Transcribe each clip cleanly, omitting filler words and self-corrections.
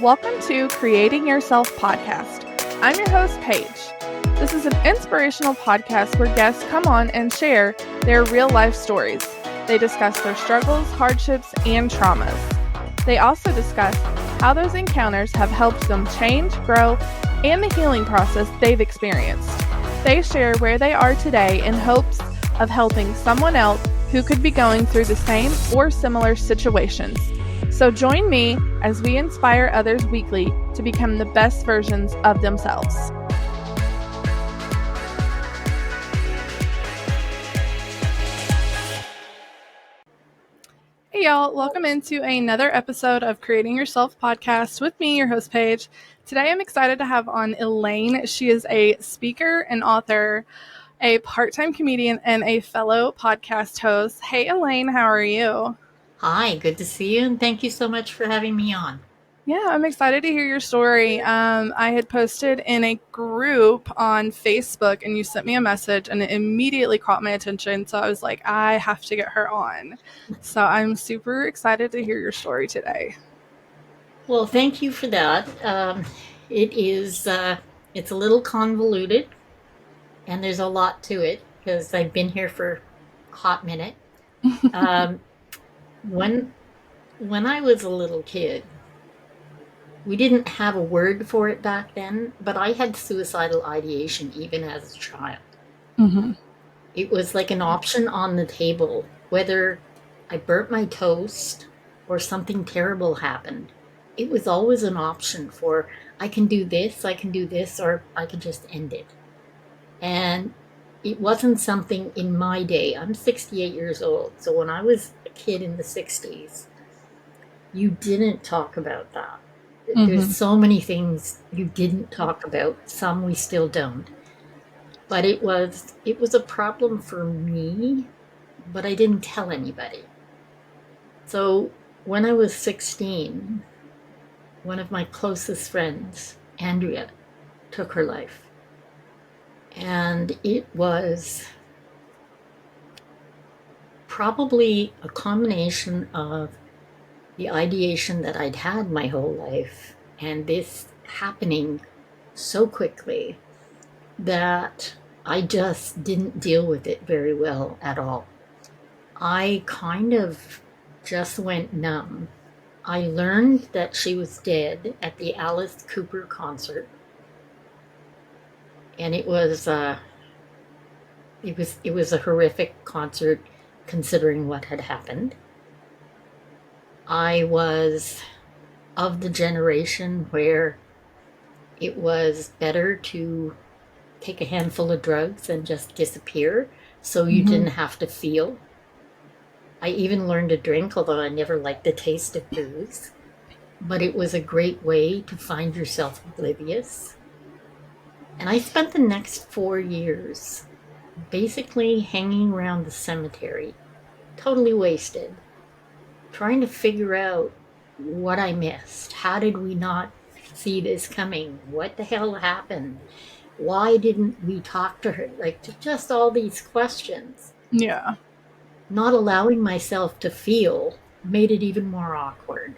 Welcome to Creating Yourself podcast. I'm your host, Paige. This is an inspirational podcast where guests come on and share their real life stories. They discuss their struggles, hardships, and traumas. They also discuss how those encounters have helped them change, grow, and the healing process they've experienced. They share where they are today in hopes of helping someone else who could be going through the same or similar situations. So join me as we inspire others weekly to become the best versions of themselves. Hey y'all, welcome into another episode of Creating Yourself podcast with me, your host Paige. Today I'm excited to have on Elaine. She is a speaker and author, a part-time comedian, and a fellow podcast host. Hey Elaine, how are you? Hi, good to see you, and thank you so much for having me on. Yeah, I'm excited to hear your story. I had posted in a group on Facebook, and you sent me a message, and it immediately caught my attention. So I was like, I have to get her on. So I'm super excited to hear your story today. Well, thank you for that. It's a little convoluted, and there's a lot to it because I've been here for a hot minute. Um, when when I was a little kid, we didn't have a word for it back then, but I had suicidal ideation even as a child. Mm-hmm. It was like an option on the table, whether I burnt my toast or something terrible happened. It was always an option for I can do this, or I can just end it. And it wasn't something in my day. I'm 68 years old. So when I was a kid in the 60s, you didn't talk about that. Mm-hmm. There's so many things you didn't talk about, some we still don't. But it was a problem for me, but I didn't tell anybody. So when I was 16, one of my closest friends, Andrea, took her life. And it was probably a combination of the ideation that I'd had my whole life and this happening so quickly that I just didn't deal with it very well at all. I kind of just went numb. I learned that she was dead at the Alice Cooper concert, and it was a horrific concert considering what had happened. I was of the generation where it was better to take a handful of drugs and just disappear so you didn't have to feel. I even learned to drink, although I never liked the taste of booze. But it was a great way to find yourself oblivious. And I spent the next 4 years basically hanging around the cemetery, totally wasted, trying to figure out what I missed. How did we not see this coming? What the hell happened? Why didn't we talk to her? Just all these questions. Yeah. Not allowing myself to feel made it even more awkward.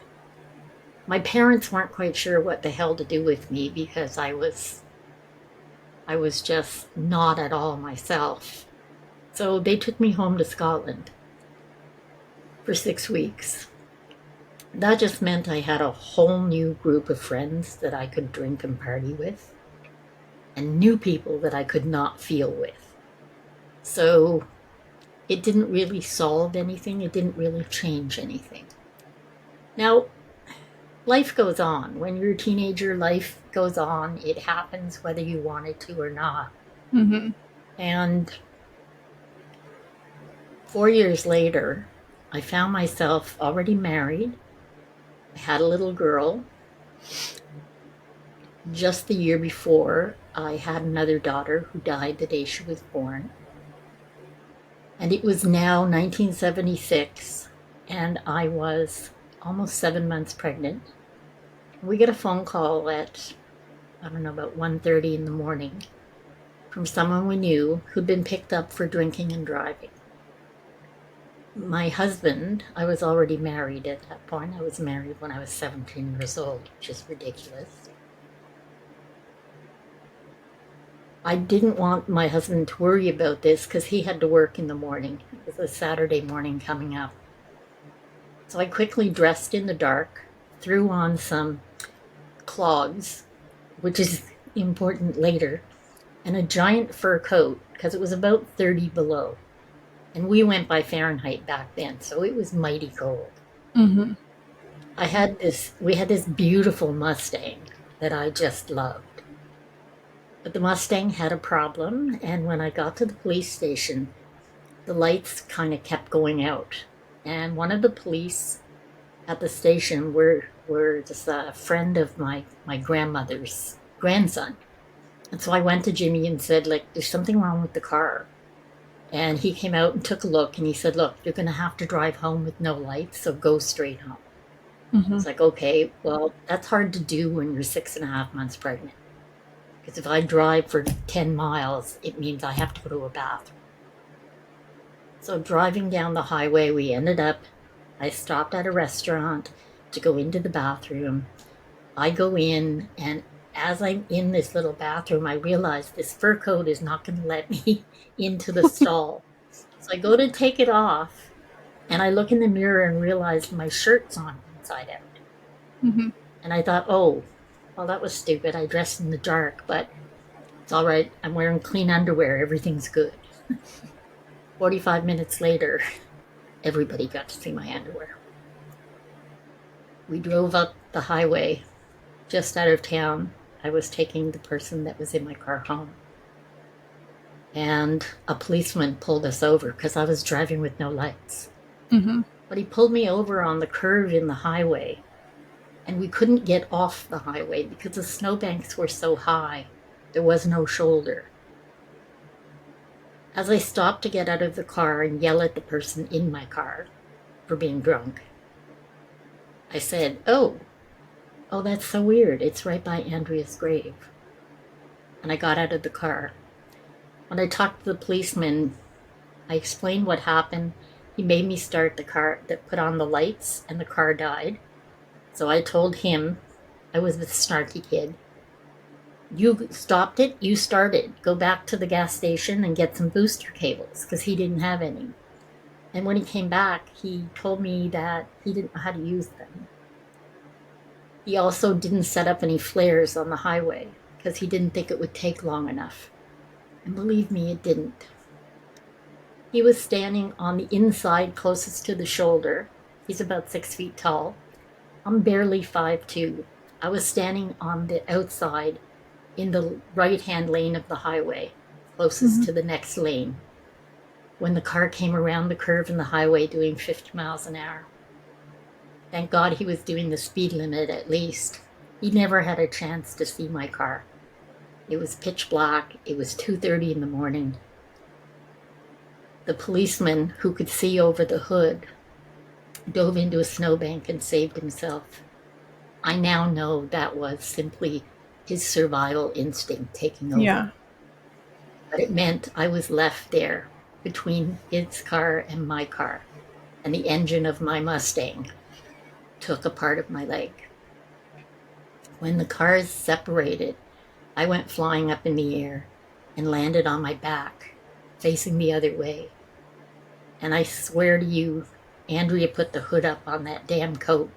My parents weren't quite sure what the hell to do with me because I was just not at all myself. So they took me home to Scotland for 6 weeks. That just meant I had a whole new group of friends that I could drink and party with, and new people that I could not feel with. So it didn't really solve anything. It didn't really change anything. Now, life goes on. When you're a teenager, life goes on. It happens whether you want it to or not. Mm-hmm. And 4 years later, I found myself already married. I had a little girl. Just the year before, I had another daughter who died the day she was born. And it was now 1976, and I was almost 7 months pregnant. We get a phone call at, about 1:30 in the morning from someone we knew who'd been picked up for drinking and driving. My husband, I was already married at that point. I was married when I was 17 years old, which is ridiculous. I didn't want my husband to worry about this because he had to work in the morning. It was a Saturday morning coming up. So I quickly dressed in the dark, threw on some clogs, which is important later, and a giant fur coat because it was about 30 below. And we went by Fahrenheit back then, so it was mighty cold. Mm-hmm. We had this beautiful Mustang that I just loved. But the Mustang had a problem, and when I got to the police station, the lights kind of kept going out. And one of the police at the station were just a friend of my grandmother's grandson. And so I went to Jimmy and said, like, there's something wrong with the car. And he came out and took a look, and he said, look, you're going to have to drive home with no lights, so go straight home. Mm-hmm. It's like, okay, well, that's hard to do when you're 6.5 months pregnant. Because if I drive for 10 miles, it means I have to go to a bathroom. So driving down the highway, I stopped at a restaurant to go into the bathroom. I go in, and as I'm in this little bathroom, I realize this fur coat is not going to let me into the stall. So I go to take it off, and I look in the mirror and realize my shirt's on inside out. Mm-hmm. And I thought, oh, well, that was stupid. I dressed in the dark, but it's all right. I'm wearing clean underwear. Everything's good. 45 minutes later, everybody got to see my underwear. We drove up the highway just out of town. I was taking the person that was in my car home. And a policeman pulled us over because I was driving with no lights. Mm-hmm. But he pulled me over on the curve in the highway. And we couldn't get off the highway because the snowbanks were so high. There was no shoulder. As I stopped to get out of the car and yell at the person in my car for being drunk, I said, oh, that's so weird. It's right by Andrea's grave. And I got out of the car. When I talked to the policeman, I explained what happened. He made me start the car, that put on the lights, and the car died. So I told him, I was the snarky kid, you stopped it, you started. Go back to the gas station and get some booster cables, because he didn't have any. And when he came back, he told me that he didn't know how to use them. He also didn't set up any flares on the highway, because he didn't think it would take long enough. And believe me, it didn't. He was standing on the inside closest to the shoulder. He's about 6 feet tall. I'm barely 5'2". I was standing on the outside in the right-hand lane of the highway, closest to the next lane, when the car came around the curve in the highway doing 50 miles an hour. Thank God he was doing the speed limit at least. He never had a chance to see my car. It was pitch black. It was 2:30 in the morning. The policeman, who could see over the hood, dove into a snowbank and saved himself. I now know that was simply his survival instinct taking over. Yeah. But it meant I was left there between his car and my car, and the engine of my Mustang took a part of my leg. When the cars separated, I went flying up in the air and landed on my back, facing the other way. And I swear to you, Andrea put the hood up on that damn coat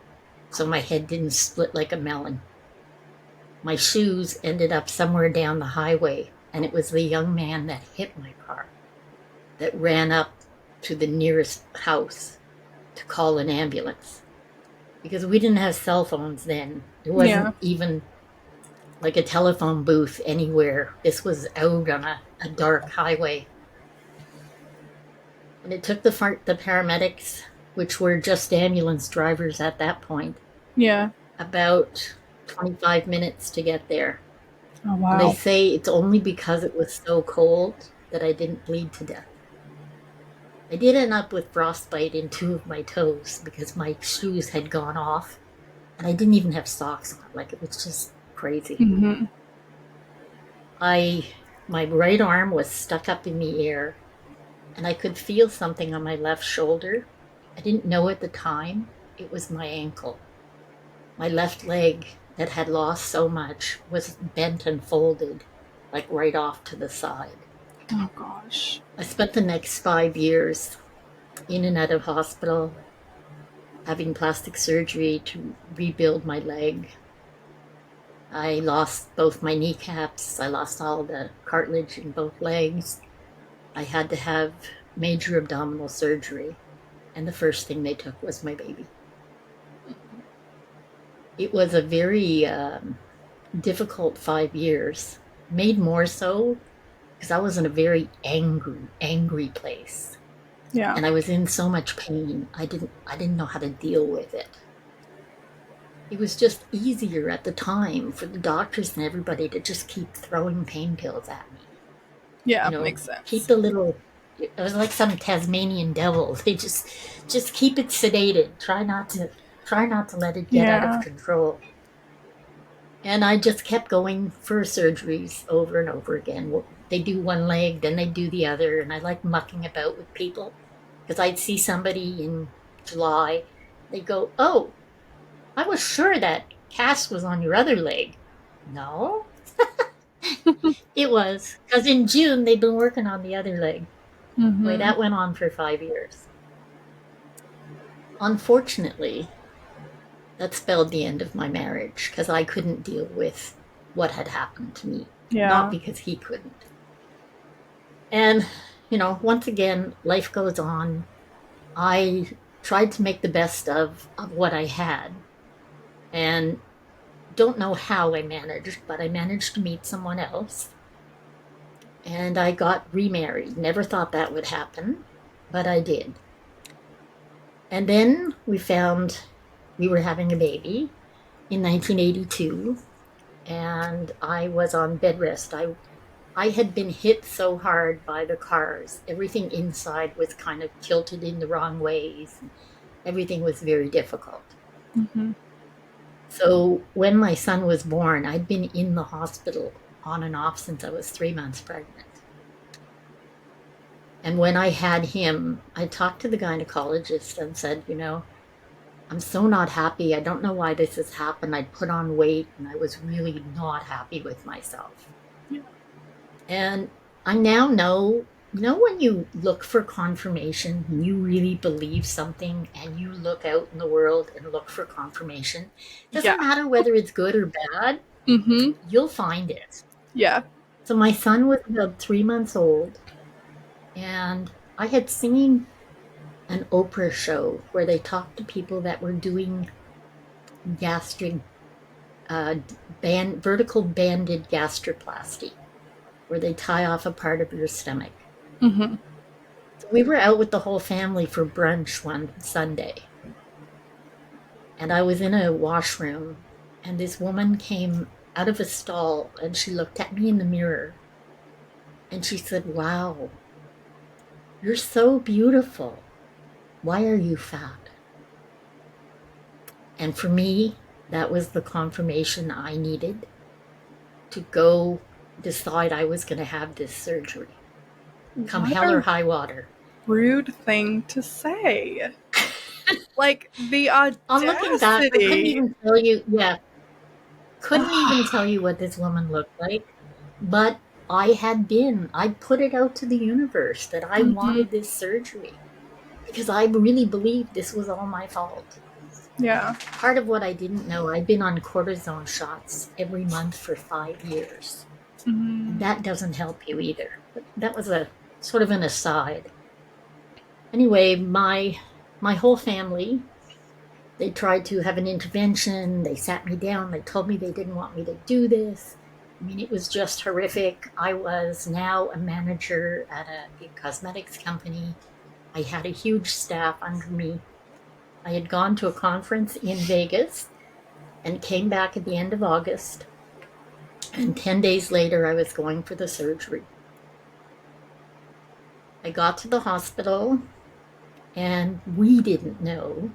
so my head didn't split like a melon. My shoes ended up somewhere down the highway, and it was the young man that hit my car that ran up to the nearest house to call an ambulance. Because we didn't have cell phones then. There wasn't even like a telephone booth anywhere. This was out on a dark highway. And it took the paramedics, which were just ambulance drivers at that point, about 25 minutes to get there. Oh, wow. And they say it's only because it was so cold that I didn't bleed to death. I did end up with frostbite in 2 of my toes because my shoes had gone off, and I didn't even have socks on. Like, it was just crazy. Mm-hmm. My right arm was stuck up in the air, and I could feel something on my left shoulder. I didn't know at the time it was my ankle. My left leg that had lost so much was bent and folded, like right off to the side. Oh gosh. I spent the next 5 years in and out of hospital, having plastic surgery to rebuild my leg. I lost both my kneecaps. I lost all the cartilage in both legs. I had to have major abdominal surgery, and the first thing they took was my baby. It was a very difficult 5 years, made more so because I was in a very angry place. Yeah. And I was in so much pain. I didn't know how to deal with it. It was just easier at the time for the doctors and everybody to just keep throwing pain pills at me. Yeah, You know, makes keep sense. the little, it was like some Tasmanian devil. They just keep it sedated. Try not to let it get out of Yeah. control. And I just kept going for surgeries over and over again. They do one leg, then they do the other, and I like mucking about with people because I'd see somebody in July. They go, "Oh, I was sure that cast was on your other leg." No, it was because in June they'd been working on the other leg. Boy, Mm-hmm. that went on for 5 years. Unfortunately, that spelled the end of my marriage because I couldn't deal with what had happened to me, not Yeah. because he couldn't. And, once again, life goes on. I tried to make the best of what I had and don't know how I managed, but I managed to meet someone else and I got remarried. Never thought that would happen, but I did. And then we found we were having a baby in 1982 and I was on bed rest. I had been hit so hard by the cars. Everything inside was kind of tilted in the wrong ways. And everything was very difficult. Mm-hmm. So when my son was born, I'd been in the hospital on and off since I was 3 months pregnant. And when I had him, I talked to the gynecologist and said, I'm so not happy. I don't know why this has happened. I'd put on weight and I was really not happy with myself. Yeah. And I now know, when you look for confirmation, you really believe something and you look out in the world and look for confirmation. Yeah. Doesn't matter whether it's good or bad, Mm-hmm. you'll find it. Yeah. So my son was about 3 months old and I had seen an Oprah show where they talked to people that were doing gastric vertical banded gastroplasty, where they tie off a part of your stomach. Mm-hmm. So we were out with the whole family for brunch one Sunday, and I was in a washroom, and this woman came out of a stall and she looked at me in the mirror and she said, "Wow, you're so beautiful. Why are you fat?" And for me, that was the confirmation I needed to go decide I was going to have this surgery, come What hell or a high water. rude thing to say. Like the On looking back, I couldn't audacity. even tell you, yeah, couldn't even Ah. tell you what this woman looked like, but I put it out to the universe that I Mm-hmm. wanted this surgery because I really believed this was all my fault. Yeah. Part of what I didn't know, I'd been on cortisone shots every month for 5 years, and Mm-hmm. that doesn't help you either. But that was a sort of an aside. Anyway, my whole family, they tried to have an intervention. They sat me down. They told me they didn't want me to do this. I mean, it was just horrific. I was now a manager at a big cosmetics company. I had a huge staff under me. I had gone to a conference in Vegas and came back at the end of August. And 10 days later, I was going for the surgery. I got to the hospital and we didn't know,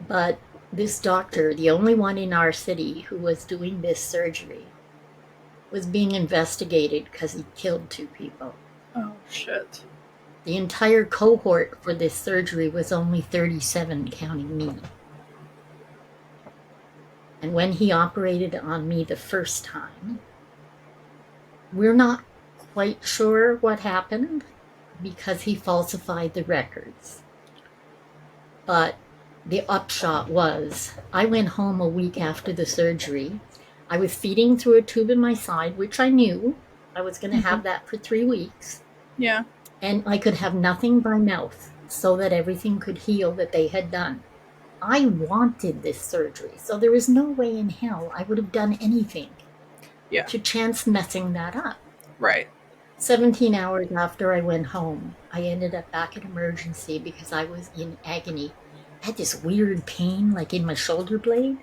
but this doctor, the only one in our city who was doing this surgery, was being investigated because he killed 2 people. Oh shit. The entire cohort for this surgery was only 37, counting me. And when he operated on me the first time, we're not quite sure what happened because he falsified the records. But the upshot was I went home a week after the surgery. I was feeding through a tube in my side, which I knew I was going to have that for 3 weeks. Yeah. And I could have nothing by mouth so that everything could heal that they had done. I wanted this surgery, so there was no way in hell I would have done anything to chance messing that up. Right. 17 hours after I went home, I ended up back at emergency because I was in agony. I had this weird pain like in my shoulder blade,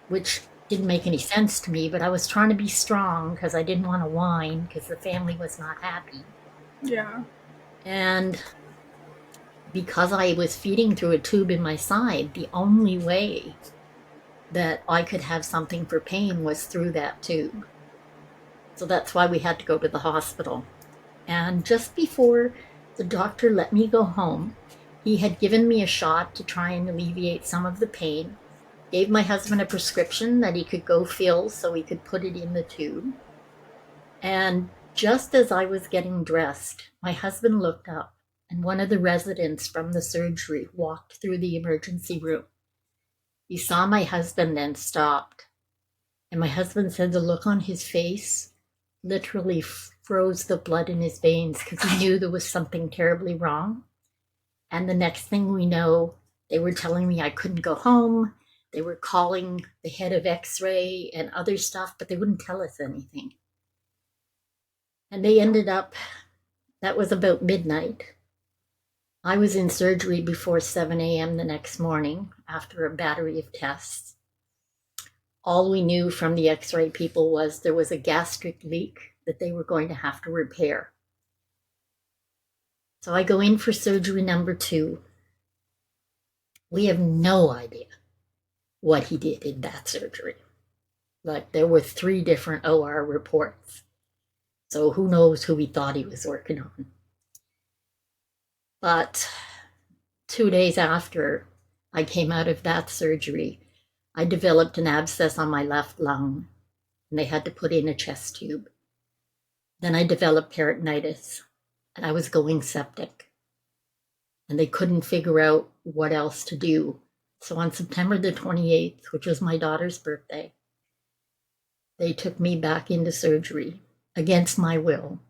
which didn't make any sense to me, but I was trying to be strong because I didn't want to whine because the family was not happy. Yeah. And because I was feeding through a tube in my side, the only way that I could have something for pain was through that tube. So that's why we had to go to the hospital. And just before the doctor let me go home, he had given me a shot to try and alleviate some of the pain, gave my husband a prescription that he could go fill so he could put it in the tube. And just as I was getting dressed, my husband looked up and one of the residents from the surgery walked through the emergency room. He saw my husband and stopped. And my husband said the look on his face literally froze the blood in his veins because he knew there was something terribly wrong. And the next thing we know, they were telling me I couldn't go home. They were calling the head of X-ray and other stuff, but they wouldn't tell us anything. And they ended up, that was about midnight. I was in surgery before 7 a.m. the next morning after a battery of tests. All we knew from the X-ray people was there was a gastric leak that they were going to have to repair. So I go in for surgery number 2. We have no idea what he did in that surgery. Like there were 3 different OR reports. So who knows who he thought he was working on. But 2 days after I came out of that surgery, I developed an abscess on my left lung, and they had to put in a chest tube. Then I developed peritonitis, and I was going septic. And they couldn't figure out what else to do. So on September the 28th, which was my daughter's birthday, they took me back into surgery against my will.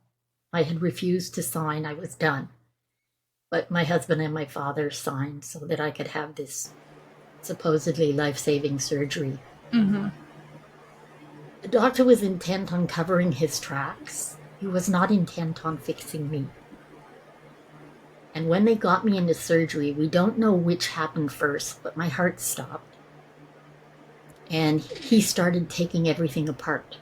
I had refused to sign. I was done. But my husband and my father signed so that I could have this supposedly life-saving surgery. The doctor was intent on covering his tracks. He was not intent on fixing me. And when they got me into surgery, we don't know which happened first, but my heart stopped. And he started taking everything apart.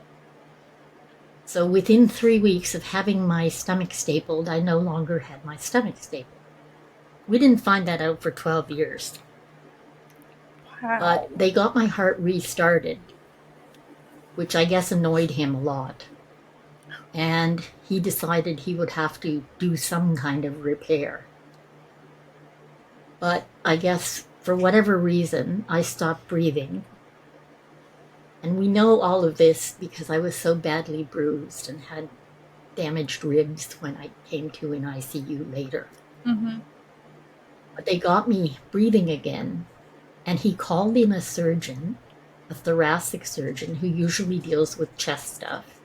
So within 3 weeks of having my stomach stapled, I no longer had my stomach stapled. We didn't find that out for 12 years. Wow. But they got my heart restarted, which I guess annoyed him a lot. And he decided he would have to do some kind of repair. But I guess for whatever reason, I stopped breathing. And we know all of this because I was so badly bruised and had damaged ribs when I came to in ICU later. But they got me breathing again. And he called in a surgeon, a thoracic surgeon who usually deals with chest stuff.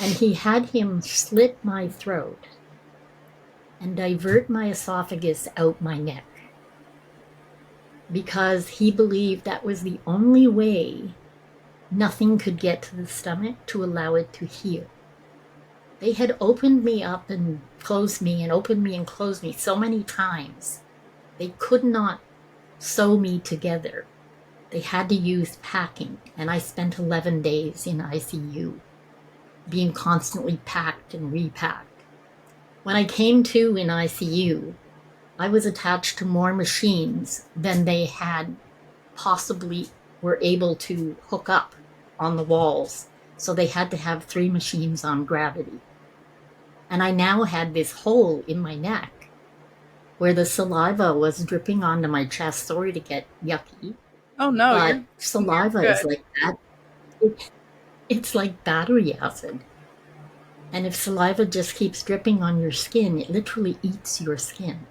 And he had him slit my throat and divert my esophagus out my neck because he believed that was the only way nothing could get to the stomach to allow it to heal. They had opened me up and closed me and opened me and closed me so many times. They could not sew me together. They had to use packing, and I spent 11 days in ICU, being constantly packed and repacked. When I came to in ICU, I was attached to more machines than they had possibly were able to hook up on the walls. So they had to have 3 machines on gravity. And I now had this hole in my neck where the saliva was dripping onto my chest. Sorry to get yucky, Oh no, but you're saliva is good. like that. It's like battery acid. And if saliva just keeps dripping on your skin, it literally eats your skin.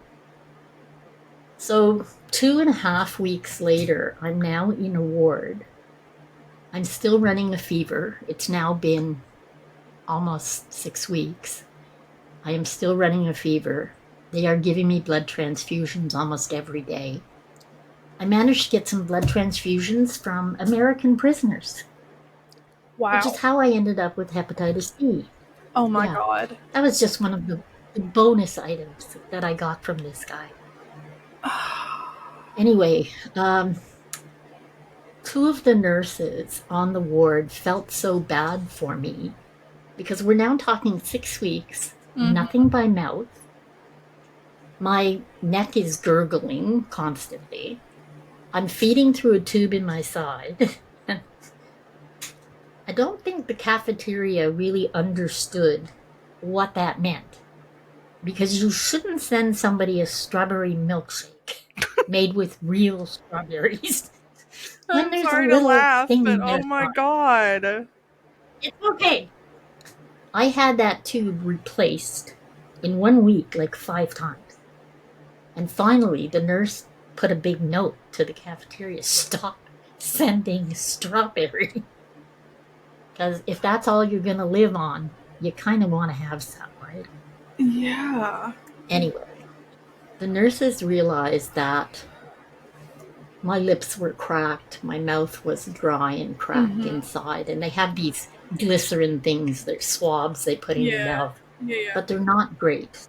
So 2.5 weeks later, I'm now in a ward. I'm still running a fever. It's now been almost 6 weeks. I am still running a fever. They are giving me blood transfusions almost every day. I managed to get some blood transfusions from American prisoners, which is Wow. how I ended up with hepatitis B. Oh my Yeah, God. that was just one of the bonus items that I got from this guy. Anyway, two of the nurses on the ward felt so bad for me because we're now talking 6 weeks, nothing by mouth. My neck is gurgling constantly. I'm feeding through a tube in my side. I don't think the cafeteria really understood what that meant because you shouldn't send somebody a strawberry milkshake made with real strawberries when I'm there's a sorry to little laugh, thing but in oh there. my God. It's okay. I had that tube replaced in 1 week like 5 times. And finally, the nurse put a big note to the cafeteria, stop sending strawberry. Because if that's all you're going to live on, you kind of want to have some, right? Yeah. Anyway, the nurses realized that my lips were cracked, my mouth was dry and cracked inside, and they have these glycerin things, they're swabs they put in your Yeah. mouth, Yeah. but they're not great.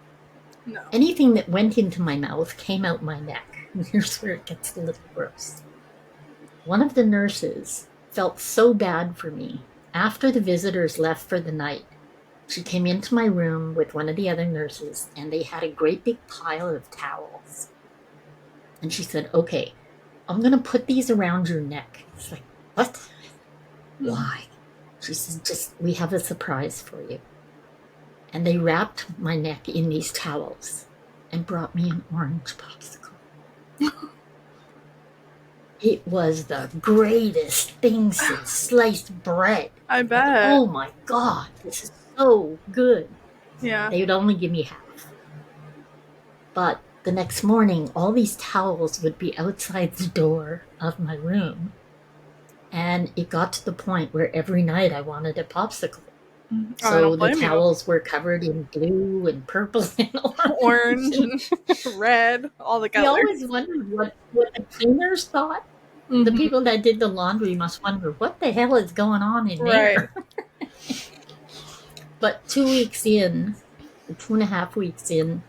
No. Anything that went into my mouth came out my neck. Here's where it gets a little gross. One of the nurses felt so bad for me. After the visitors left for the night, she came into my room with one of the other nurses, and they had a great big pile of towels. And she said, okay, I'm going to put these around your neck. It's like, what? Why? She said, just, we have a surprise for you. And they wrapped my neck in these towels and brought me an orange popsicle. It was the greatest thing since sliced bread. I Like, bet. oh my God, this is so good. Yeah. They would only give me half. But the next morning, all these towels would be outside the door of my room. And it got to the point where every night I wanted a popsicle. I So don't the blame you. towels were covered in blue and purple and Orange orange. and red, all the We colors. always wondered what the cleaners thought. The people that did the laundry must wonder what the hell is going on in Right. there. But 2 weeks in, 2.5 weeks in,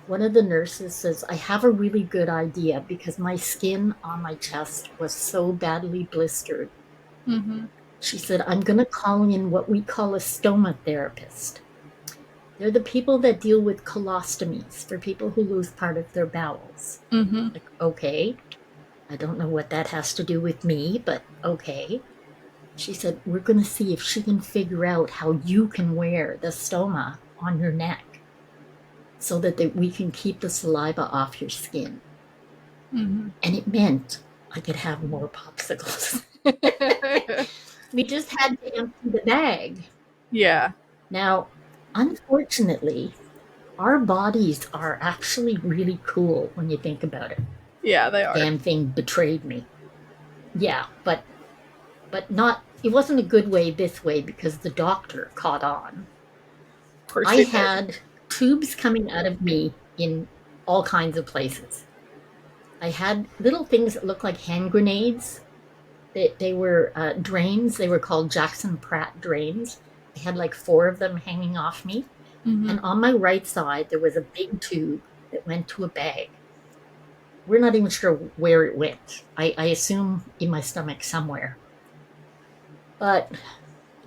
one of the nurses says, I have a really good idea because my skin on my chest was so badly blistered. She said, I'm going to call in what we call a stoma therapist. They're the people that deal with colostomies for people who lose part of their bowels. Like, okay, I don't know what that has to do with me, but okay. She said, we're going to see if she can figure out how you can wear the stoma on your neck so that we can keep the saliva off your skin. And it meant I could have more popsicles. We just had to empty the bag. Yeah. Now, unfortunately, our bodies are actually really cool when you think about it. Yeah, they are. Damn thing betrayed me. Yeah, but not, it wasn't a good way this way because the doctor caught on. Of course I they did. had tubes coming out of me in all kinds of places. I had little things that looked like hand grenades. They were drains. They were called Jackson Pratt drains. I had like 4 of them hanging off me. And on my right side, there was a big tube that went to a bag. We're not even sure where it went. I assume in my stomach somewhere. But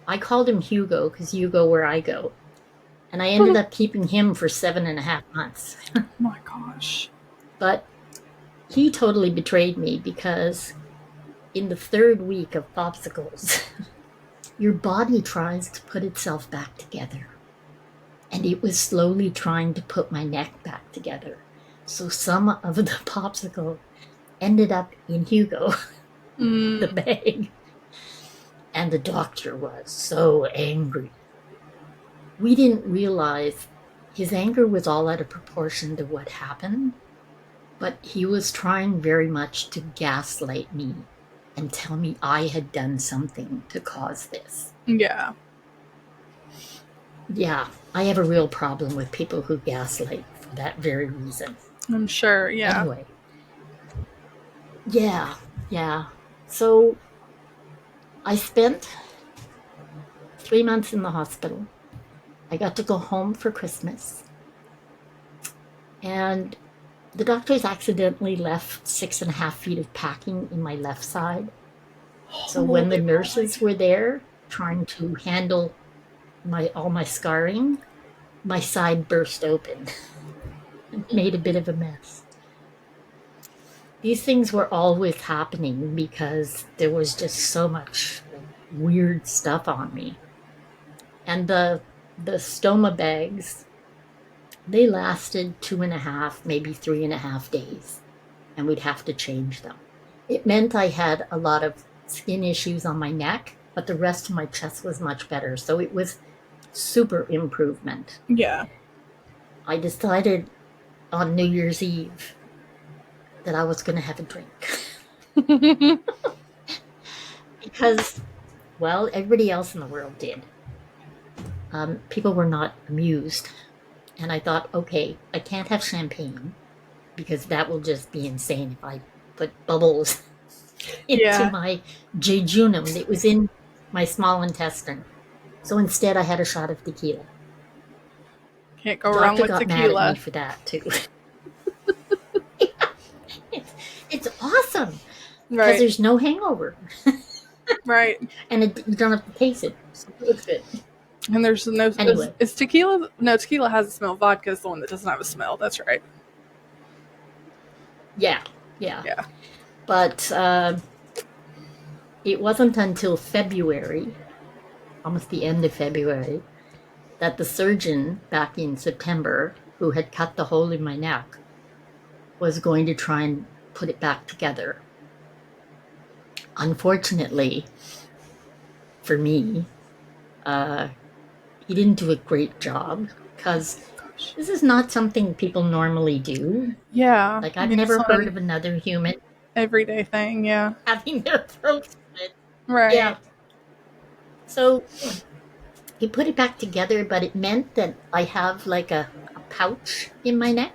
I called him Hugo because you go where I go. And I ended up keeping him for 7.5 months. Oh my gosh. But he totally betrayed me because in the 3rd week of popsicles, your body tries to put itself back together. and it was slowly trying to put my neck back together. So some of the popsicle ended up in Hugo, the bag. And the doctor was so angry. We didn't realize his anger was all out of proportion to what happened, but he was trying very much to gaslight me and tell me I had done something to cause this. Yeah. Yeah, I have a real problem with people who gaslight for that very reason. I'm sure, yeah. Anyway. Yeah. So I spent 3 months in the hospital. I got to go home for Christmas. And the doctors accidentally left 6.5 feet of packing in my left side. So when the nurses were there trying to handle all my scarring, my side burst open and made a bit of a mess. These things were always happening because there was just so much weird stuff on me. And the stoma bags, they lasted 2.5, maybe 3.5 days, and we'd have to change them. It meant I had a lot of skin issues on my neck, but the rest of my chest was much better. So it was super improvement. Yeah. I decided on New Year's Eve that I was going to have a drink. Because, well, everybody else in the world did. People were not amused. And I thought, okay, I can't have champagne because that will just be insane if I put bubbles into my jejunum that was in my small intestine. So instead, I had a shot of tequila. Can't go wrong with tequila. Doctor got mad at me for that too. It's awesome because there's no hangover. Right. And you don't have to taste it. So it looks good. And there's no... Anyway. Is tequila... No, tequila has a smell. Vodka is the one that doesn't have a smell. That's right. Yeah. But it wasn't until February, almost the end of February, that the surgeon back in September, who had cut the hole in my neck, was going to try and put it back together. Unfortunately, for me, he didn't do a great job because this is not something people normally do. Yeah. Like, I've never heard of another human everyday thing, yeah. having their throat slit. Right. Yeah. So he put it back together, but it meant that I have like a pouch in my neck.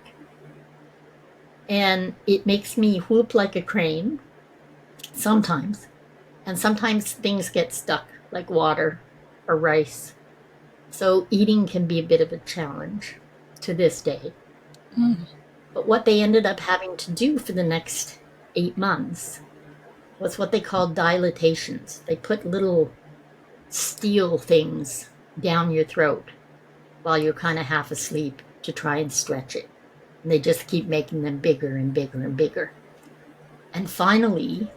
And it makes me whoop like a crane sometimes. And sometimes things get stuck, like water or rice. So eating can be a bit of a challenge to this day. But what they ended up having to do for the next 8 months was what they called dilatations. They put little steel things down your throat while you're kind of half asleep to try and stretch it. And they just keep making them bigger and bigger and bigger. And finally,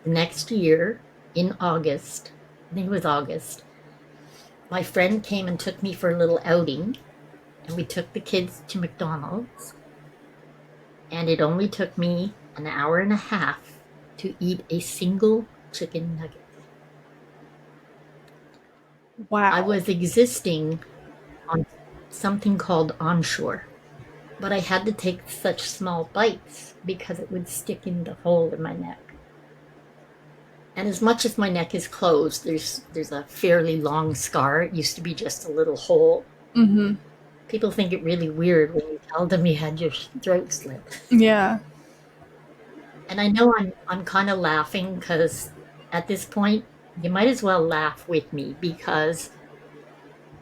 the next year, in August, I think it was August, my friend came and took me for a little outing, and we took the kids to McDonald's, and it only took me an hour and a half to eat a single chicken nugget. Wow. I was existing on something called onshore, but I had to take such small bites because it would stick in the hole in my neck. And as much as my neck is closed, there's a fairly long scar. It used to be just a little hole. Mm-hmm. People think it really weird when you tell them you had your throat slit. Yeah. And I know I'm kind of laughing because at this point, you might as well laugh with me because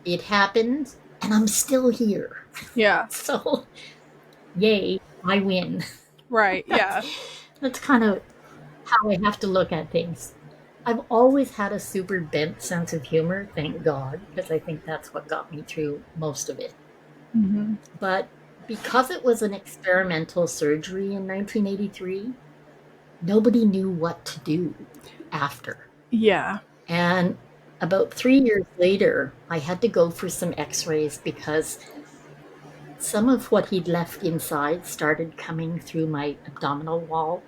it happened and I'm still here. Yeah. So, yay, I win. Right, yeah. That's kind of how I have to look at things. I've always had a super bent sense of humor, thank God, because I think that's what got me through most of it. Mm-hmm. But because it was an experimental surgery in 1983, nobody knew what to do after. Yeah. And About 3 years later, I had to go for some x-rays because some of what he'd left inside started coming through my abdominal wall.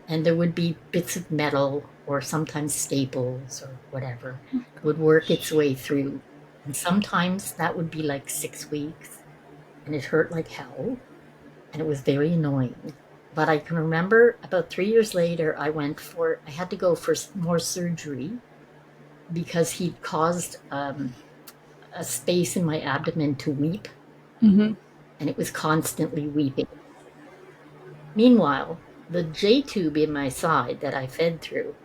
And there would be bits of metal or sometimes staples or whatever would work its way through. And sometimes that would be like 6 weeks and it hurt like hell and it was very annoying. But I can remember about 3 years later, I had to go for more surgery because he'd caused a space in my abdomen to weep, and it was constantly weeping. Meanwhile, the J tube in my side that I fed through,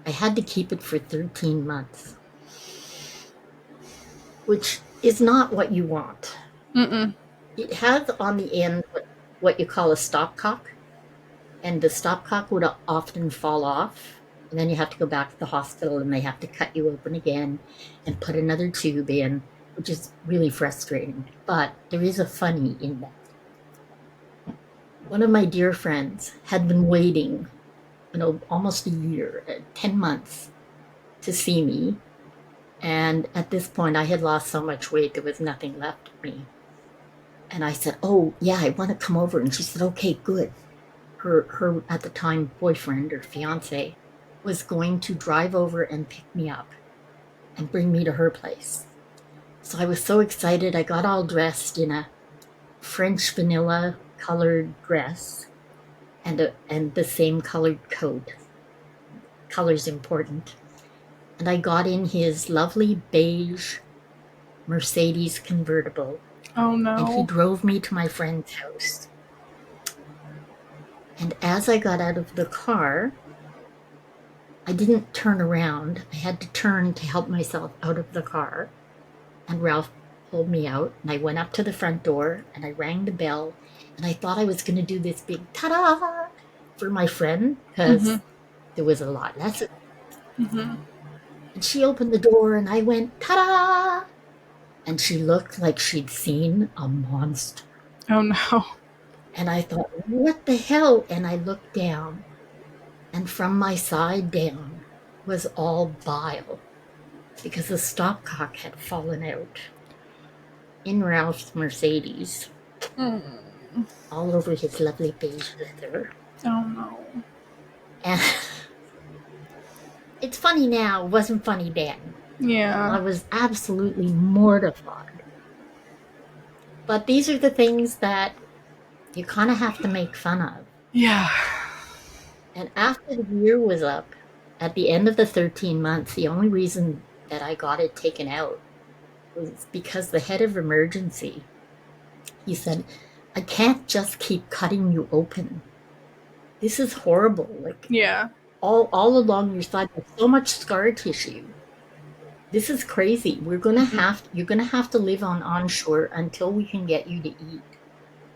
I had to keep it for 13 months, which is not what you want. Mm-mm. It has on the end what you call a stopcock, and the stopcock would often fall off. And then you have to go back to the hospital and they have to cut you open again and put another tube in, which is really frustrating. But there is a funny in that. One of my dear friends had been waiting, almost a year, 10 months to see me. And at this point, I had lost so much weight, there was nothing left of me. And I said, "Oh, yeah, I want to come over." And she said, "Okay, good." Her at the time boyfriend or fiance was going to drive over and pick me up and bring me to her place. So I was so excited. I got all dressed in a French vanilla colored dress and the same colored coat. Color's important. And I got in his lovely beige Mercedes convertible. Oh no. And he drove me to my friend's house. And as I got out of the car, I didn't turn around. I had to turn to help myself out of the car. And Ralph pulled me out, and I went up to the front door, and I rang the bell, and I thought I was going to do this big ta-da for my friend, because there was a lot less. And she opened the door, and I went ta-da! And she looked like she'd seen a monster. Oh no. And I thought, what the hell? And I looked down, and from my side down was all bile because the stopcock had fallen out in Ralph's Mercedes, all over his lovely beige leather. Oh no. And it's funny now, it wasn't funny then. Yeah. I was absolutely mortified. But these are the things that you kind of have to make fun of. Yeah. And after the year was up, at the end of the 13 months, the only reason that I got it taken out was because the head of emergency, he said, "I can't just keep cutting you open. This is horrible. Like, Yeah. all along your side, there's so much scar tissue. This is crazy. You're gonna have to live onshore until we can get you to eat.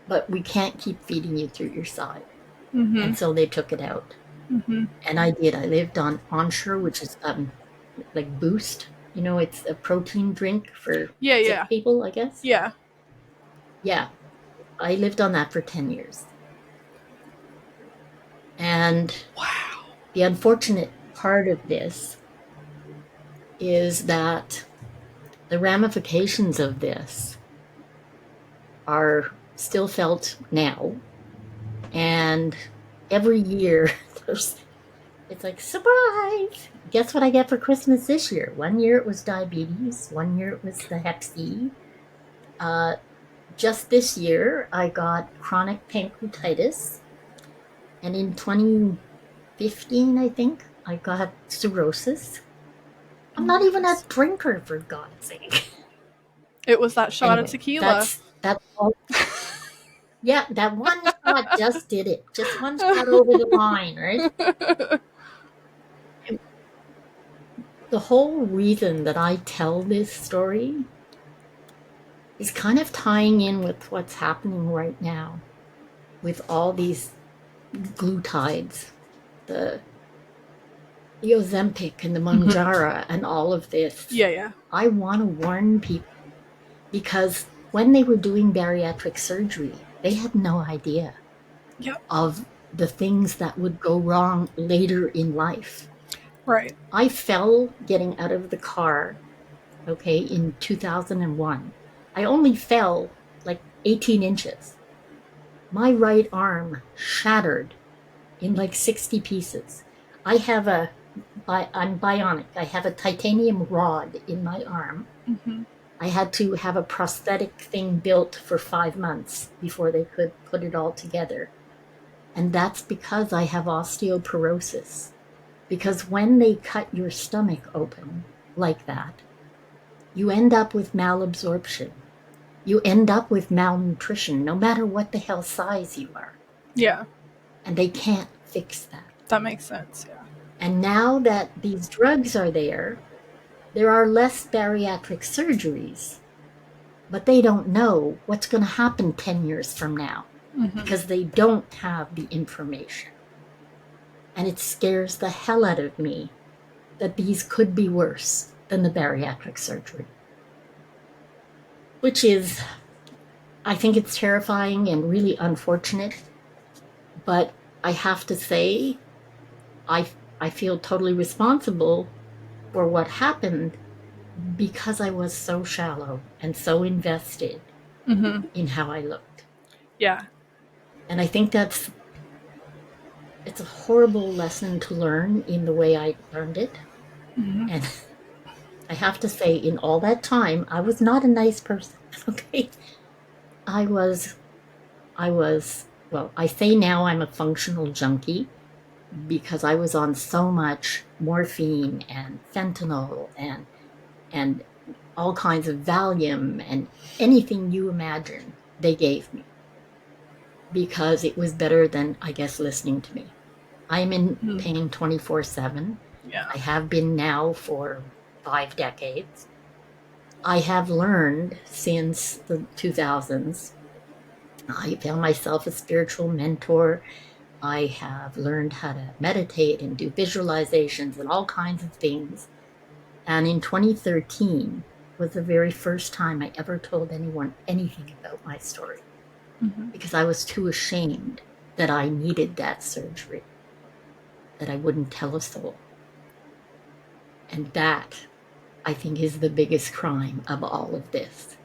But we can't keep feeding you through your side." And so they took it out. And I did. I lived onshore, which is like Boost. It's a protein drink for sick people, I guess. Yeah. Yeah. I lived on that for 10 years. And wow. The unfortunate part of this is that the ramifications of this are still felt now. And every year it's like, surprise! Guess what I get for Christmas this year? One year it was diabetes. One year it was the Hep C. Just this year I got chronic pancreatitis. And in 2015, I think, I got cirrhosis. I'm not even a drinker, for God's sake. It was that shot of tequila. That's all. Yeah, that one shot just did it. Just one shot over the line, right? The whole reason that I tell this story is kind of tying in with what's happening right now with all these glutides, the Ozempic and the Mounjaro and all of this. Yeah. I want to warn people because when they were doing bariatric surgery, they had no idea of the things that would go wrong later in life. Right. I fell getting out of the car, okay, in 2001. I only fell like 18 inches. My right arm shattered in like 60 pieces. I'm bionic. I have a titanium rod in my arm. Mm-hmm. I had to have a prosthetic thing built for 5 months before they could put it all together. And that's because I have osteoporosis. Because when they cut your stomach open like that, you end up with malabsorption. You end up with malnutrition, no matter what the hell size you are. Yeah. And they can't fix that. That makes sense. Yeah. And now that these drugs are there are less bariatric surgeries, but they don't know what's going to happen 10 years from now because they don't have the information. And it scares the hell out of me that these could be worse than the bariatric surgery, which is, I think it's terrifying and really unfortunate. But I have to say, I feel totally responsible for what happened because I was so shallow and so invested in how I looked. Yeah. And I think it's a horrible lesson to learn in the way I learned it. And I have to say, in all that time, I was not a nice person. Okay. I was, well, I say now I'm a functional junkie because I was on so much morphine and fentanyl and all kinds of Valium and anything you imagine they gave me because it was better than, I guess, listening to me. I'm in pain 24/7. Yeah. I have been now for 5 decades. I have learned since the 2000s. I found myself a spiritual mentor. I have learned how to meditate and do visualizations and all kinds of things. And in 2013 was the very first time I ever told anyone anything about my story because I was too ashamed that I needed that surgery, that I wouldn't tell a soul. And that, I think, is the biggest crime of all of this,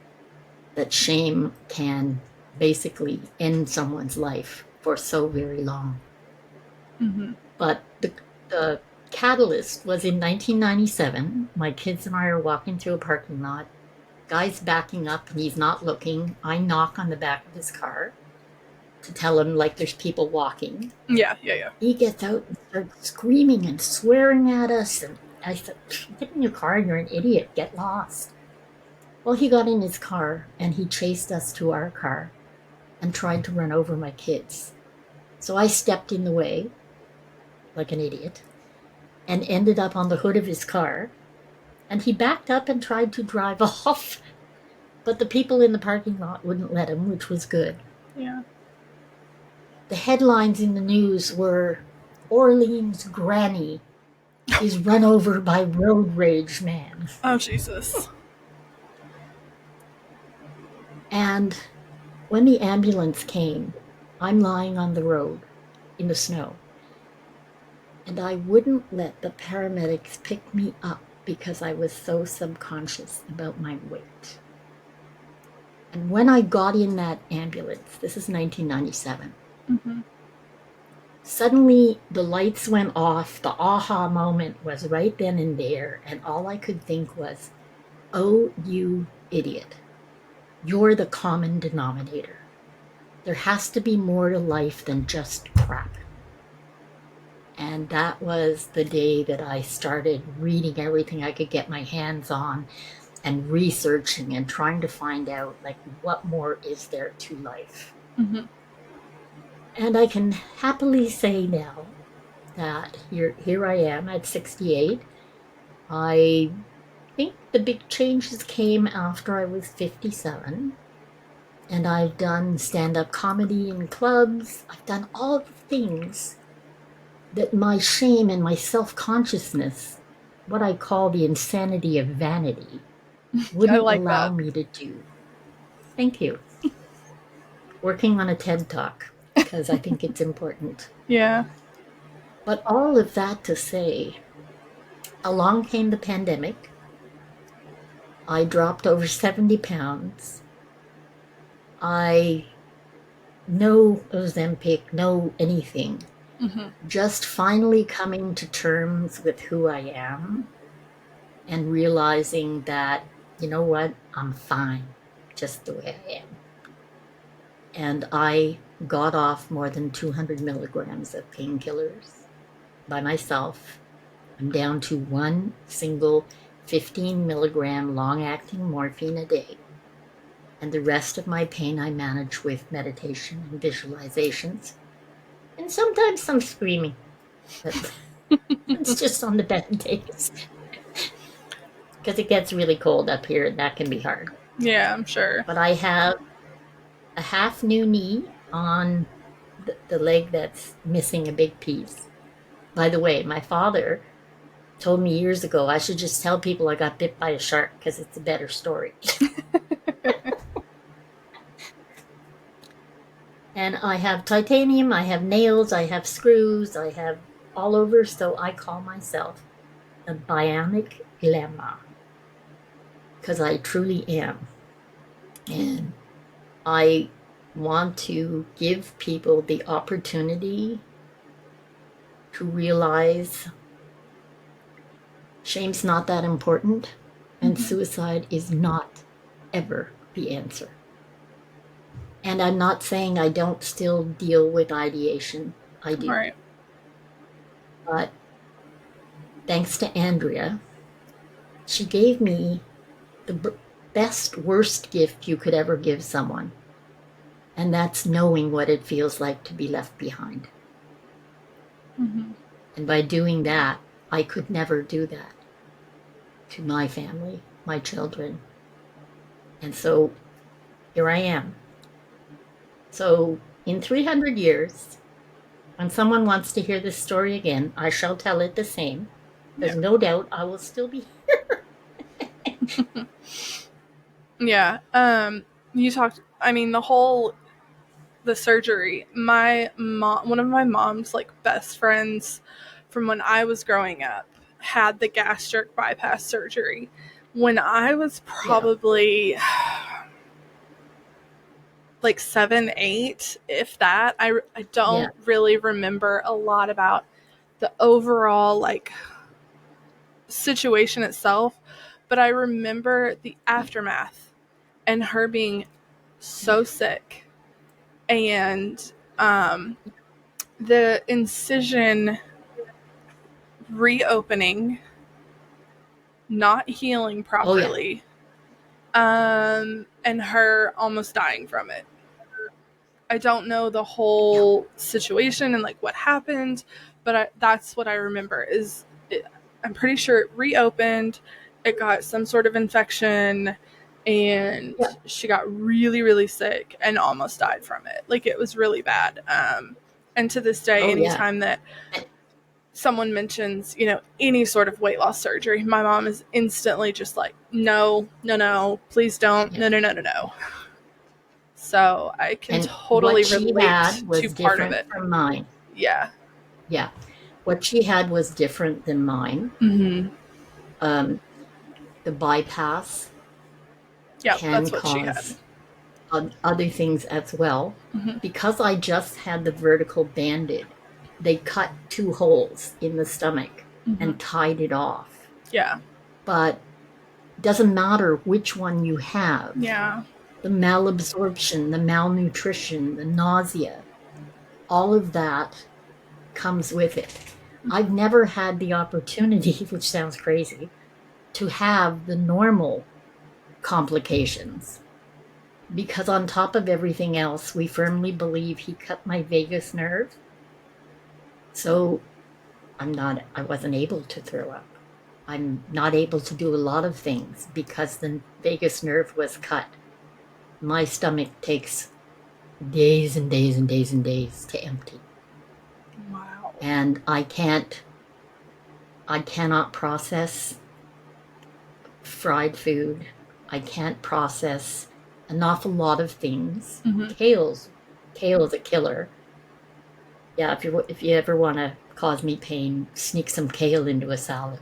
that shame can basically end someone's life for so very long. But the catalyst was in 1997. My kids and I are walking through a parking lot. Guy's backing up and he's not looking. I knock on the back of his car to tell him, like, there's people walking. Yeah. He gets out and starts screaming and swearing at us. And I said, get in your car, you're an idiot, get lost. Well, he got in his car and he chased us to our car and tried to run over my kids. So I stepped in the way, like an idiot, and ended up on the hood of his car. And he backed up and tried to drive off. But the people in the parking lot wouldn't let him, which was good. Yeah. The headlines in the news were, Orleans granny is run over by road rage man. Oh, Jesus. And when the ambulance came, I'm lying on the road in the snow. And I wouldn't let the paramedics pick me up because I was so subconscious about my weight. And when I got in that ambulance, this is 1997, suddenly the lights went off. The aha moment was right then and there. And all I could think was, oh, you idiot. You're the common denominator. There has to be more to life than just crap. And that was the day that I started reading everything I could get my hands on and researching and trying to find out, like, what more is there to life. And I can happily say now that here I am at 68. I think the big changes came after I was 57. And I've done stand-up comedy in clubs. I've done all the things that my shame and my self-consciousness, what I call the insanity of vanity, wouldn't allow me to do. Thank you. Working on a TED Talk, because I think it's important. Yeah. But all of that to say, along came the pandemic. I dropped over 70 pounds. No Ozempic, no anything. Just finally coming to terms with who I am and realizing that, you know what, I'm fine just the way I am. And I got off more than 200 milligrams of painkillers by myself. I'm down to one single 15 milligram long acting morphine a day. And the rest of my pain I manage with meditation and visualizations. And sometimes some screaming. But it's just on the bad days. Because it gets really cold up here, and that can be hard. Yeah, I'm sure. But I have a half new knee on the leg that's missing a big piece. By the way, my father told me years ago I should just tell people I got bit by a shark because it's a better story. And I have titanium, I have nails, I have screws, I have all over, so I call myself a bionic glamour because I truly am. And I want to give people the opportunity to realize shame's not that important and suicide is not ever the answer. And I'm not saying I don't still deal with ideation. I do. Right. But thanks to Andrea, she gave me the best, worst gift you could ever give someone. And that's knowing what it feels like to be left behind. And by doing that, I could never do that to my family, my children. And so here I am. So in 300 years, when someone wants to hear this story again, I shall tell it the same. There's no doubt I will still be here. Yeah. You talked, I mean, the surgery, my mom, one of my mom's like best friends from when I was growing up had the gastric bypass surgery when I was probably like 7, 8, if that. I don't really remember a lot about the overall like situation itself, but I remember the aftermath and her being so sick, and the incision reopening, not healing properly, and her almost dying from it. I don't know the whole situation and like what happened, but that's what I remember. I'm pretty sure it reopened, it got some sort of infection, and she got really, really sick and almost died from it. Like, it was really bad. And to this day, anytime that someone mentions, any sort of weight loss surgery, my mom is instantly just like, no, please don't, no. So I can totally relate to part of it. From mine. Yeah. What she had was different than mine. The bypass can cause other things as well. Because I just had the vertical banded, they cut 2 holes in the stomach and tied it off. Yeah. But it doesn't matter which one you have. Yeah. The malabsorption, the malnutrition, the nausea, all of that comes with it. I've never had the opportunity, which sounds crazy, to have the normal complications. Because on top of everything else, we firmly believe he cut my vagus nerve. So I wasn't able to throw up. I'm not able to do a lot of things because the vagus nerve was cut. My stomach takes days and days and days and days to empty. Wow. And I cannot process fried food. I can't process an awful lot of things. Kale is a killer. Yeah, if you ever want to cause me pain, sneak some kale into a salad.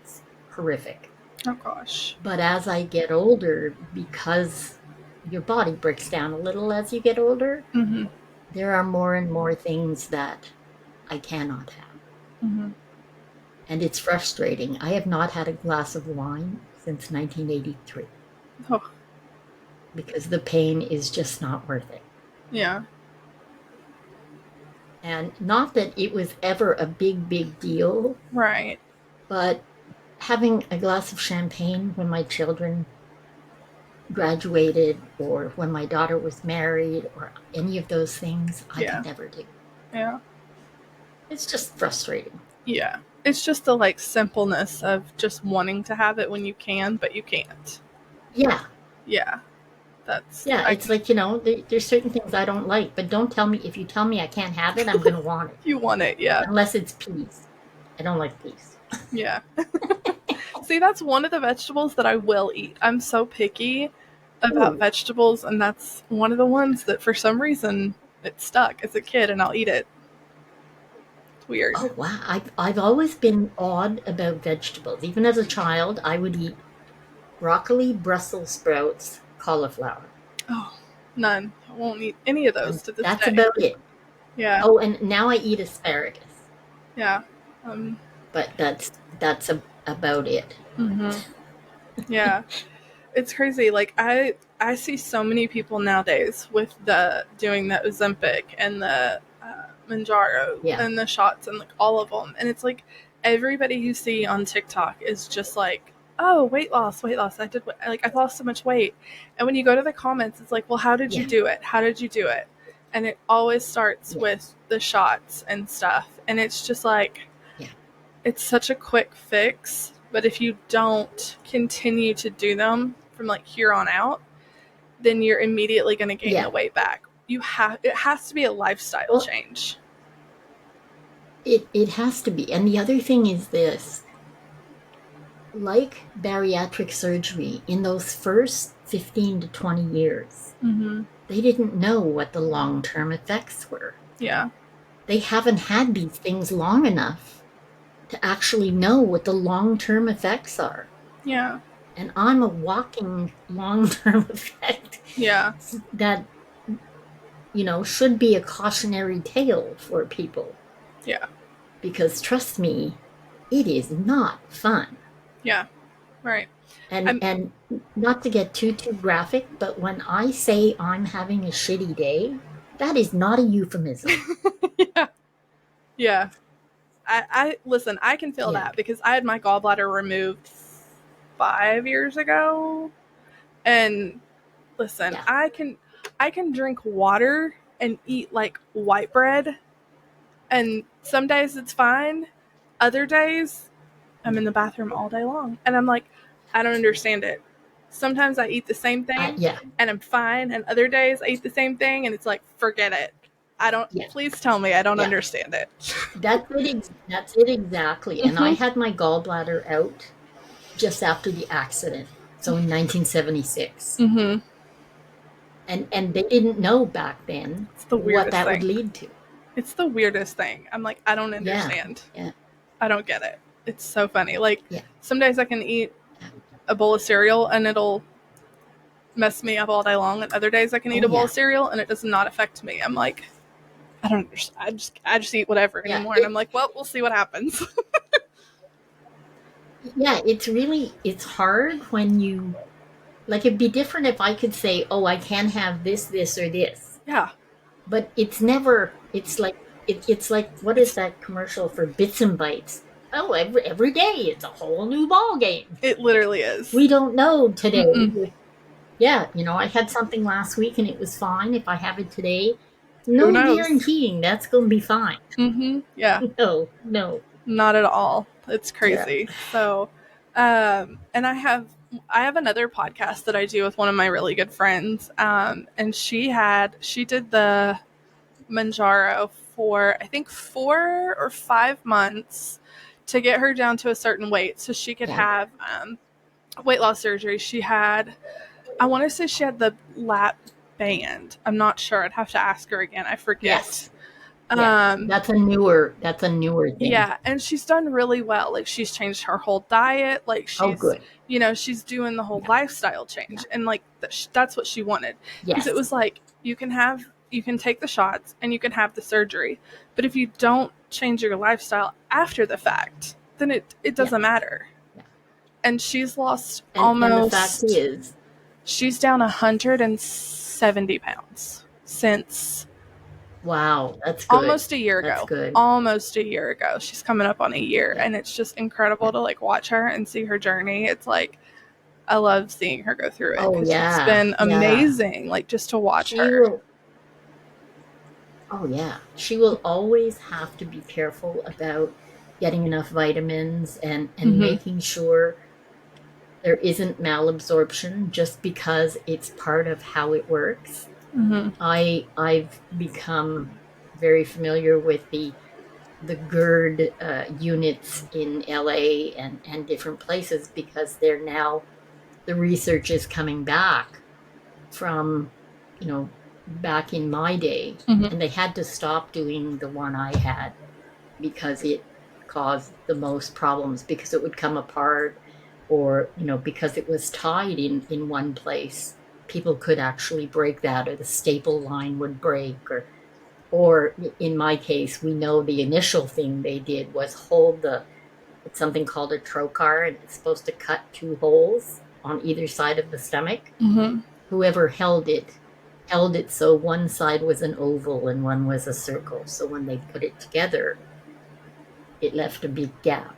It's horrific. Oh gosh. But as I get older, because your body breaks down a little as you get older, Mm-hmm. there are more and more things that I cannot have. Mm-hmm. And it's frustrating. I have not had a glass of wine since 1983 Oh, because the pain is just not worth it. yeah. And not that it was ever a big, big deal, Right. but having a glass of champagne when my children graduated or when my daughter was married or any of those things, I Yeah. could never do. Yeah. It's just frustrating. Yeah. It's just the like simpleness of just wanting to have it when you can, but you can't. Yeah. Yeah. That's Yeah. It's like, there's certain things I don't like, but don't tell me, if you tell me I can't have it, I'm going to want it. you want it, yeah. Unless it's peas. I don't like peas. Yeah. See, that's one of the vegetables that I will eat. I'm so picky about Ooh. vegetables, and that's one of the ones that for some reason it stuck as a kid, and I'll eat it. It's weird. Oh, wow. I've always been odd about vegetables. Even as a child, I would eat broccoli, Brussels sprouts, cauliflower. Oh, none. I won't eat any of those And to this that's day. about it. Yeah. Oh, and now I eat asparagus. Yeah. But that's about it. Mm-hmm. Yeah. It's crazy. Like I see so many people nowadays with the doing the Ozempic and the Manjaro Yeah. and the shots and like all of them, and it's like everybody you see on TikTok is just like, oh, weight loss, weight loss. I lost so much weight, and when you go to the comments, it's like, well, how did you Yeah. do it? How did you do it? And it always starts Yeah. with the shots and stuff, and it's just like, Yeah. it's such a quick fix, but if you don't continue to do them from like here on out, then you're immediately going to gain the Yeah. weight back. It has to be a lifestyle Well, change. it has to be. And the other thing is this, like bariatric surgery, in those first 15 to 20 years, Mm-hmm. they didn't know what the long-term effects were. Yeah. They haven't had these things long enough to actually know what the long-term effects are. Yeah. And I'm a walking long-term effect Yeah. that, should be a cautionary tale for people. Yeah. Because trust me, it is not fun. Yeah. Right. And not to get too graphic, but when I say I'm having a shitty day, that is not a euphemism. Yeah. Yeah. I listen, I can feel Yeah. that because I had my gallbladder removed 5 years ago. And listen, Yeah. I can drink water and eat like white bread, and some days it's fine. Other days I'm in the bathroom all day long, and I'm like, I don't understand it. Sometimes I eat the same thing Yeah. and I'm fine, and other days I eat the same thing and it's like, forget it. I don't. Yeah. Please tell me I don't Yeah. understand it. That's it exactly. And I had my gallbladder out just after the accident. So in 1976. Mm-hmm. And they didn't know back then It's the what weirdest that would thing. lead to. It's the weirdest thing. I'm like, I don't Yeah. understand. Yeah. I don't get it. It's so funny. Like, Yeah. some days I can eat a bowl of cereal and it'll mess me up all day long, and other days I can eat Oh a bowl yeah. of cereal and it does not affect me. I'm like, I don't understand. I just eat whatever Yeah. anymore, and I'm like, well, we'll see what happens. Yeah, it's hard when you, like, it'd be different if I could say, oh, I can have this, or this. Yeah. But it's never, it's like, what is that commercial for Bits and Bites? Oh, every day it's a whole new ball game. It literally is. We don't know today. Mm-mm. Yeah, I had something last week and it was fine. If I have it today, Who no knows? guaranteeing that's going to be fine. Mm-hmm. Yeah. No. Not at all. It's Yeah. crazy. So, and I have another podcast that I do with one of my really good friends. And she did the Manjaro for I think 4 or 5 months to get her down to a certain weight so she could Yeah. have weight loss surgery. I want to say she had the lap band. I'm not sure. I'd have to ask her again. I forget. Yes. Yeah, that's a newer thing. Yeah, and she's done really well. Like she's changed her whole diet. Like Oh, she's, good. she's doing the whole Yeah, lifestyle yeah, change, and like that's what she wanted. Because it yes, was like you can take the shots and you can have the surgery, but if you don't change your lifestyle after the fact, then it yeah, doesn't matter. yeah. And she's lost And the fact almost. is, She's down 170 pounds since wow, that's good. almost a year That's ago. good. Almost a year ago. She's coming up on a year, Yeah, and it's just incredible yeah. to like watch her and see her journey. It's like I love seeing her go through it Oh, because it's yeah, been yeah. amazing, like just to watch She her. will. Oh, yeah. She will always have to be careful about getting enough vitamins and Mhm. making sure there isn't malabsorption just because it's part of how it works. Mhm. I've become very familiar with the GERD units in LA and different places because they're now the research is coming back from, you know, back in my day, Mhm. and they had to stop doing the one I had because it caused the most problems because it would come apart, or because it was tied in one place, people could actually break that, or the staple line would break, or in my case, we know the initial thing they did was hold it's something called a trocar, and it's supposed to cut two holes on either side of the stomach. Mhm. Whoever held it so one side was an oval and one was a circle. So when they put it together, it left a big gap.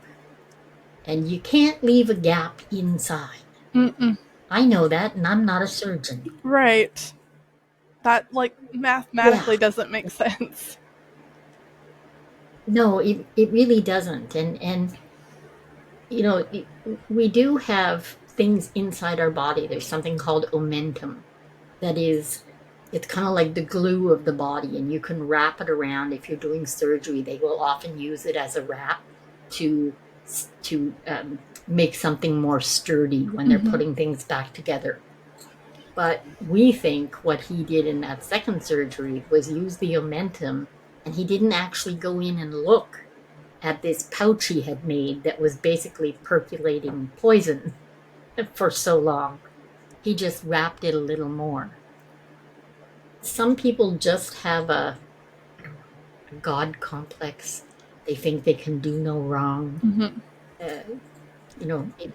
And you can't leave a gap inside. Mm-mm. I know that, and I'm not a surgeon. Right. That like Yeah, mathematically doesn't make sense. no, it really doesn't. And we do have things inside our body. There's something called omentum that is, it's kind of like the glue of the body, and you can wrap it around. If you're doing surgery, they will often use it as a wrap to to make something more sturdy when they're Mhm. putting things back together. But we think what he did in that second surgery was use the omentum, and he didn't actually go in and look at this pouch he had made that was basically percolating poison for so long. He just wrapped it a little more. Some people just have a God complex. They think they can do no wrong. Mhm. Uh,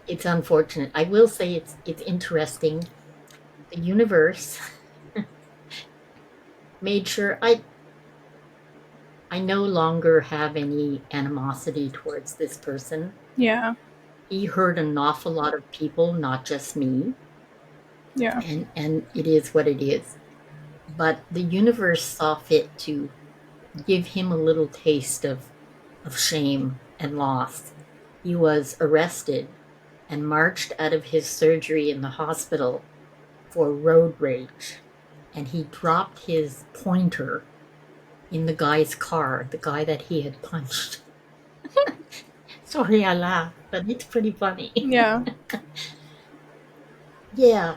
it's unfortunate. I will say it's interesting. The universe made sure I no longer have any animosity towards this person. Yeah. He hurt an awful lot of people, not just me, Yeah. and it is what it is. But the universe saw fit to give him a little taste of shame and loss. He was arrested and marched out of his surgery in the hospital for road rage. And he dropped his pointer in the guy's car, the guy that he had punched. Sorry, I laugh, but it's pretty funny. Yeah. Yeah,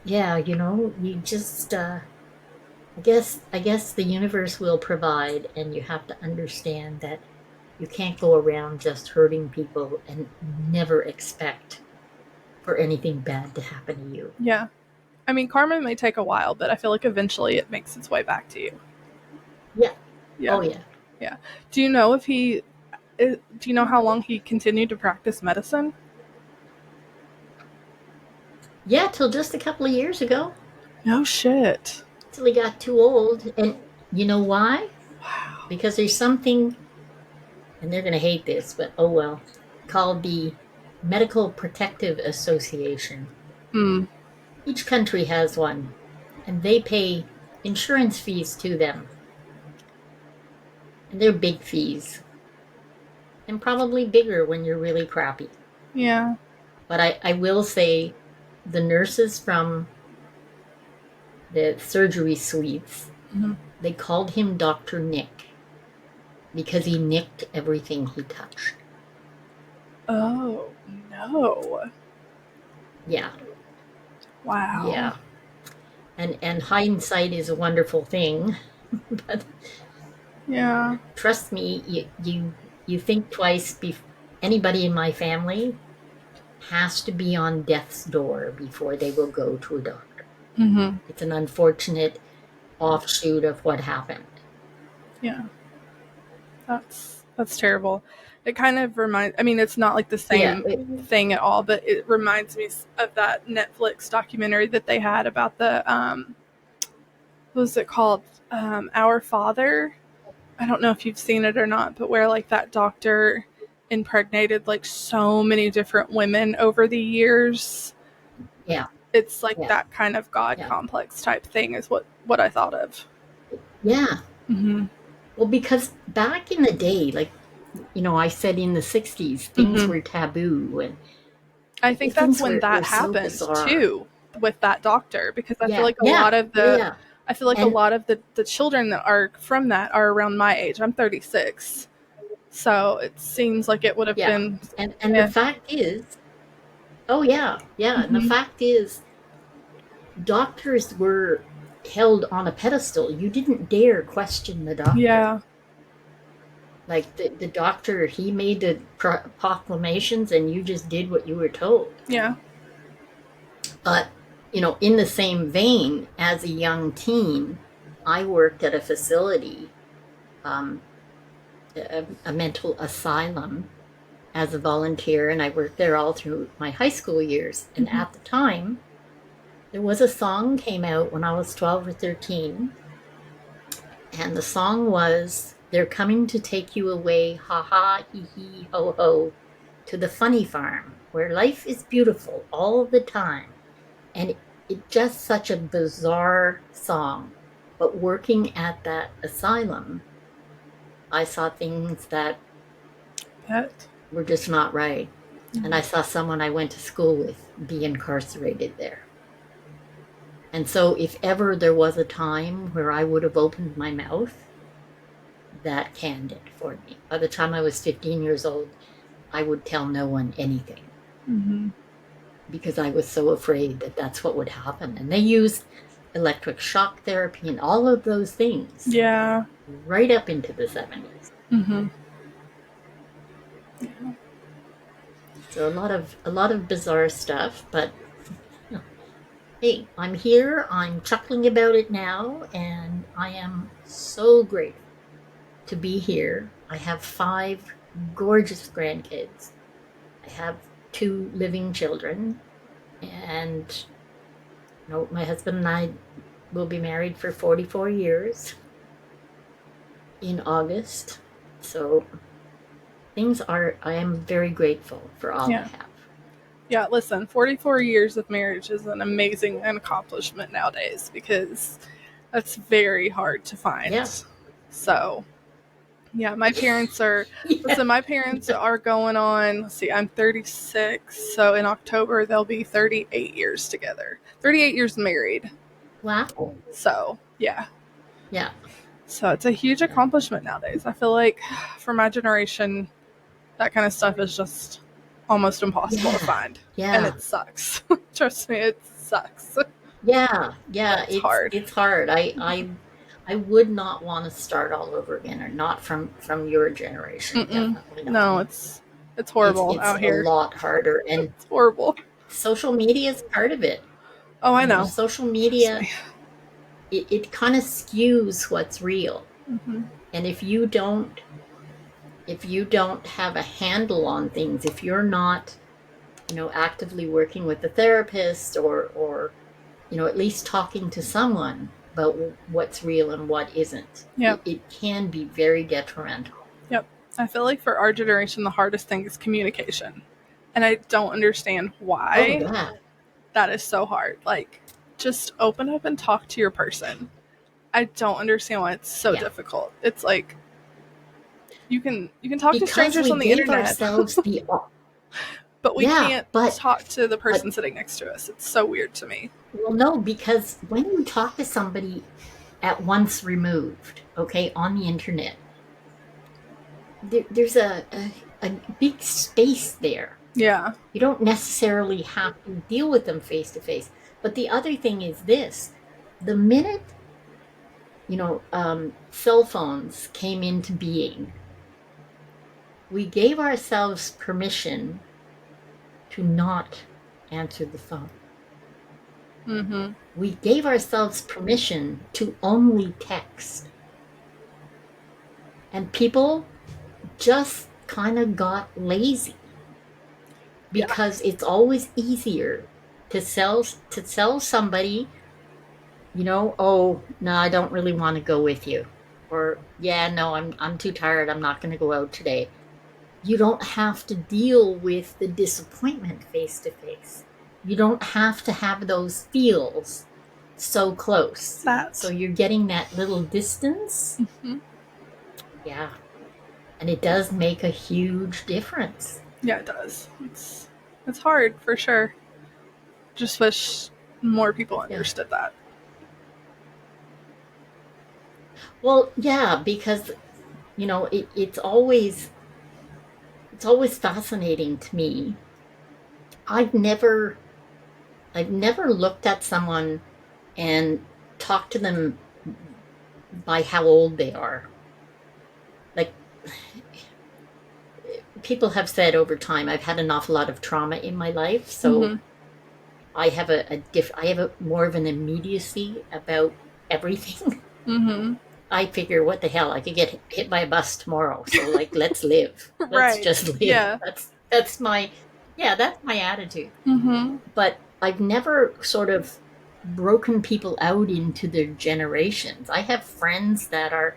yeah, you just I guess the universe will provide, and you have to understand that you can't go around just hurting people and never expect for anything bad to happen to you. Yeah. I mean, karma may take a while, but I feel like eventually it makes its way back to you. Yeah. Yeah. Oh, yeah. Yeah. Do you know if he do you know how long he continued to practice medicine? Yeah, till just a couple of years ago, No shit. till he got too old. And you know why? Wow. Because there's something, and they're going to hate this, but oh well, called the Medical Protective Association. Mm. Each country has one, and they pay insurance fees to them. And they're big fees, and probably bigger when you're really crappy. Yeah. But I will say the nurses from the surgery suites, Mhm. they called him Dr. Nick because he nicked everything he touched. Oh no. Yeah, Wow. yeah. And hindsight is a wonderful thing, but Yeah. Trust me, you think twice. Anybody in my family has to be on death's door before they will go to a doctor. Mm-hmm. It's an unfortunate offshoot of what happened. Yeah. That's terrible. It kind of reminds, I mean, it's not like the Yeah. same thing at all, but it reminds me of that Netflix documentary that they had about the, what was it called? Our Father. I don't know if you've seen it or not, but where like that doctor impregnated like so many different women over the years. Yeah. It's like Yeah. that kind of God Yeah. complex type thing is what I thought of. Yeah. Mm-hmm. Well, because back in the day, like, I said in the 60s, things Mm-hmm. were taboo and I think that's things when were that so happened bizarre. too with that doctor, because I feel Yeah. like a Yeah. lot of Yeah. the Yeah. I feel like a And lot of the children that are from that are around my age. I'm 36. So it seems like it would have yeah. been And the yeah. fact is, oh yeah, yeah. And the Mm-hmm. fact is, doctors were held on a pedestal. You didn't dare question the doctor. Yeah. Like the doctor, he made the proclamations and you just did what you were told. Yeah. But, in the same vein, as a young teen, I worked at a facility, um, a mental asylum, as a volunteer, and I worked there all through my high school years. And Mm-hmm. at the time, there was a song came out when I was 12 or 13, and the song was "They're coming to take you away, ha ha, hee hee, ho ho, to the funny farm, where life is beautiful all the time." And it just such a bizarre song. But working at that asylum, I saw things that That. were just not right. And Mm-hmm. I saw someone I went to school with be incarcerated there. And so, if ever there was a time where I would have opened my mouth, that canned it for me. By the time I was 15 years old, I would tell no one anything Mm-hmm. because I was so afraid that that's what would happen. And they used electric shock therapy and all of those things Yeah. right up into the 70s. Mm-hmm. So a lot of bizarre stuff, but hey, I'm here, I'm chuckling about it now, and I am so grateful to be here. I have 5 gorgeous grandkids. I have 2 living children, and my husband and I will be married for 44 years in August. So I am very grateful for all I Yeah. have. Yeah, listen, 44 years of marriage is an amazing accomplishment nowadays because that's very hard to find. Yeah. So, yeah, my parents are, Yeah. listen, my parents are going on, let's see, I'm 36. So in October, they'll be 38 years together, 38 years married. Wow. So, yeah. Yeah. So it's a huge Yeah. accomplishment nowadays. I feel like for my generation, that kind of stuff is just almost impossible to Yeah. find. And Yeah. it sucks. Trust me, it sucks. Yeah. Yeah. It's It's hard. it's hard. I would not want to start all over again, or not from your generation. Mm-mm. Definitely not. No, it's It's horrible it's out a here. lot harder, and It's horrible. social media is part of it. Oh, I know. Social Trust media, me. it kind of skews what's real. Mm-hmm. And if you don't have a handle on things, if you're not, actively working with a therapist, or at least talking to someone about what's real and what isn't, Yep. it can be very detrimental. Yep. I feel like for our generation, the hardest thing is communication. And I don't understand Oh why yeah. that is so hard. Like, just open up and talk to your person. I don't understand why it's so Yeah. difficult. It's like you can talk to Because strangers we on the gave internet, ourselves the but we yeah, can't but talk to the but person sitting next to us. It's so weird to me. well, no, because when you talk to somebody at once removed, okay, on the internet, there's a big space there. Yeah. You don't necessarily have to deal with them face to face. But the other thing is this: the minute cell phones came into being, we gave ourselves permission to not answer the phone. Mm-hmm. We gave ourselves permission to only text. And people just kind of got lazy because it's always easier to sell somebody, oh, no, I don't really want to go with you. Or, yeah, no, I'm too tired. I'm not going to go out today. You don't have to deal with the disappointment face to face. You don't have to have those feels so close. So you're getting that little distance. Mm-hmm. Yeah. And it does make a huge difference. Yeah, it does. It's hard for sure. Just wish more people understood that. Well, yeah, because it's always fascinating to me. I've never looked at someone and talked to them by how old they are. Like, people have said over time, I've had an awful lot of trauma in my life, so I have a more of an immediacy about everything. Mm-hmm. I figure, what the hell? I could get hit by a bus tomorrow. So, let's live. Right. Let's just live. Yeah. That's my attitude. Mm-hmm. But I've never sort of broken people out into their generations. I have friends that are,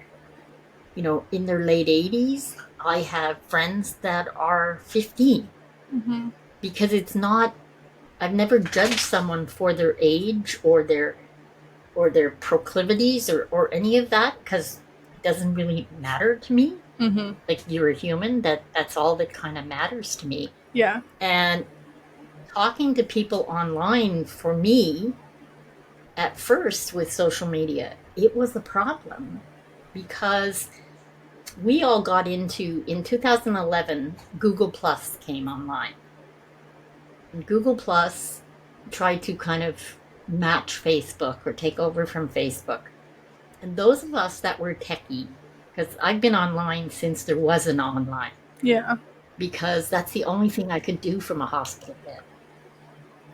in their late 80s. I have friends that are 15. Mm-hmm. Because I've never judged someone for their age or their proclivities or any of that, because it doesn't really matter to me. Mm-hmm. Like, you're a human, that's all that kind of matters to me. Yeah. And talking to people online, for me, at first with social media, it was a problem because we all got into, in 2011, Google Plus came online. And Google Plus tried to kind of match Facebook or take over from Facebook. And those of us that were techie, because I've been online since there was an online. Yeah. Because that's the only thing I could do from a hospital bed.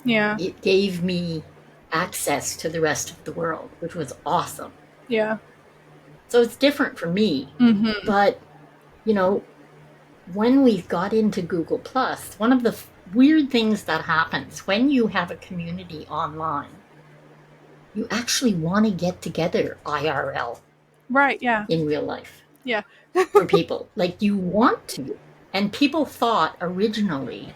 Yeah. It gave me access to the rest of the world, which was awesome. Yeah. So it's different for me. Mm-hmm. But, when we got into Google Plus, one of the weird things that happens when you have a community online, you actually want to get together IRL. Right, yeah. In real life. Yeah. For people. Like, you want to. And people thought originally,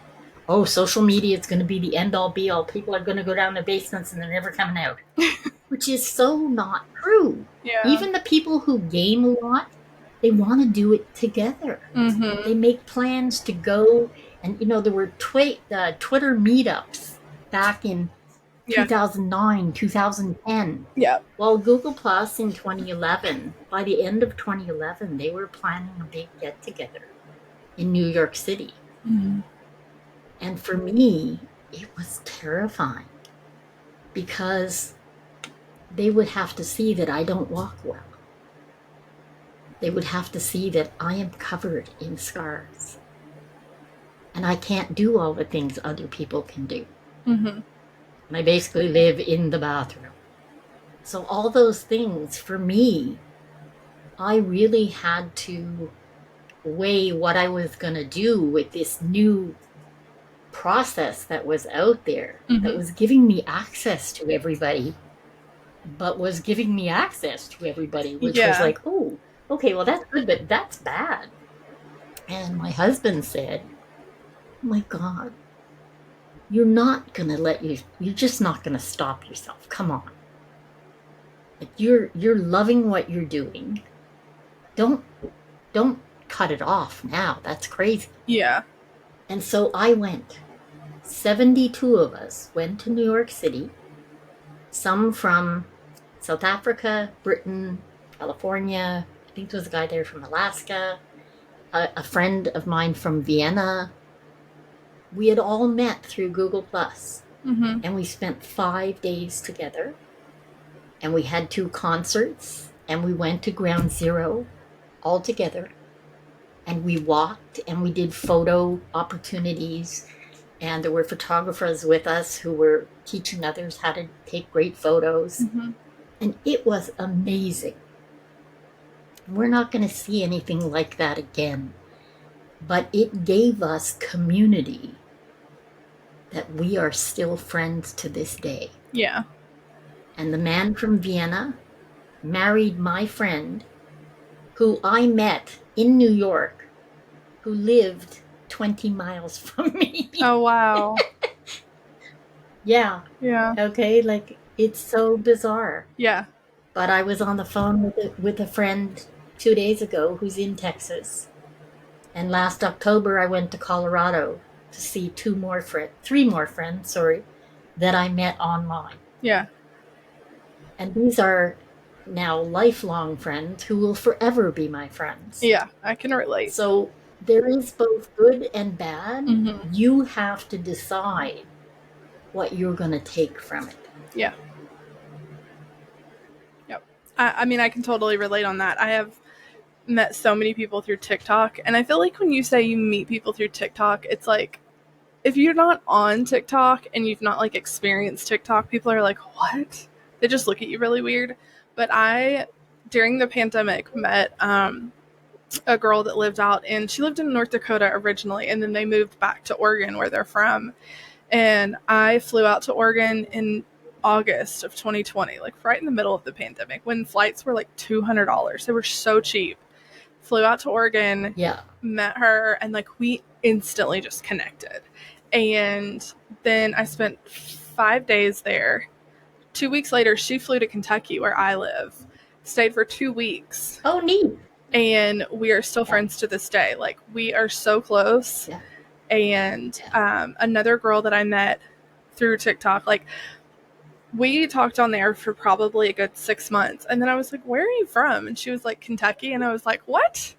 oh, social media is going to be the end-all be-all. People are going to go down their basements and they're never coming out. Which is so not true. Yeah. Even the people who game a lot, they want to do it together. Mm-hmm. They make plans to go, and there were Twitter meetups back in 2009, 2010. Yeah. Well, Google Plus in 2011, by the end of 2011, they were planning a big get-together in New York City. Mm-hmm. And for me, it was terrifying because they would have to see that I don't walk well. They would have to see that I am covered in scars. And I can't do all the things other people can do. Mm-hmm. And I basically live in the bathroom. So all those things, for me, I really had to weigh what I was going to do with this new process that was out there, that was giving me access to everybody, but was giving me access to everybody, which was like, oh, okay, well, that's good, but that's bad. And my husband said, oh my God, you're not going to you're just not going to stop yourself. Come on. Like, you're loving what you're doing. Don't cut it off now. That's crazy. Yeah. And so I went. 72 of us went to New York City. Some from South Africa, Britain, California. I think there was a guy there from Alaska. A friend of mine from Vienna. We had all met through Google Plus. Mm-hmm. And we spent 5 days together. And we had 2 concerts. and we went to ground zero all together, and we walked and we did photo opportunities, and there were photographers with us who were teaching others how to take great photos. Mm-hmm. And it was amazing. We're not going to see anything like that again, but it gave us community that we are still friends to this day. Yeah. And the man from Vienna married my friend, who I met in New York, who lived 20 miles from me. Oh, wow. Yeah. Yeah. Okay. Like, it's so bizarre. Yeah. But I was on the phone with a friend 2 days ago who's in Texas. And last October, I went to Colorado to see three more friends, that I met online. Yeah. And these are now lifelong friends who will forever be my friends. Yeah. I can relate. So there is both good and bad. Mm-hmm. You have to decide what you're going to take from it. Yeah. Yep. I mean, I can totally relate on that. I have met so many people through TikTok, and I feel like when you say you meet people through TikTok, it's like, if you're not on TikTok and you've not like experienced TikTok, people are like, what? They just look at you really weird. But I, during the pandemic, met a girl that lived she lived in North Dakota originally, and then they moved back to Oregon where they're from. And I flew out to Oregon in August of 2020, like right in the middle of the pandemic, when flights were like $200. They were so cheap. Flew out to Oregon, Yeah. met her, and like we instantly just connected. And then I spent 5 days there. 2 weeks later, she flew to Kentucky, where I live, stayed for 2 weeks. Oh, neat. And we are still friends to this day. Like, we are so close. Yeah. And another girl that I met through TikTok, like, we talked on there for probably a good 6 months. And then I was like, where are you from? And she was like, Kentucky. And I was like, what?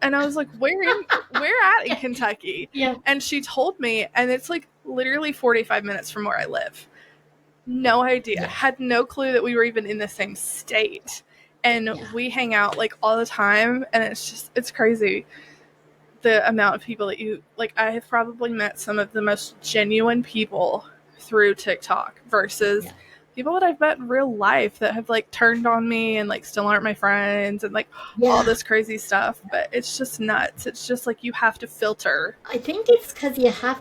And I was like, where at in Kentucky? Yeah. And she told me, and it's like literally 45 minutes from where I live. No idea. Yeah. Had no clue that we were even in the same state. And we hang out like all the time, and it's crazy the amount of people that you, like, I have probably met some of the most genuine people through TikTok versus people that I've met in real life that have like turned on me and like still aren't my friends and like all this crazy stuff. But it's just nuts. It's just like you have to filter. I think it's because I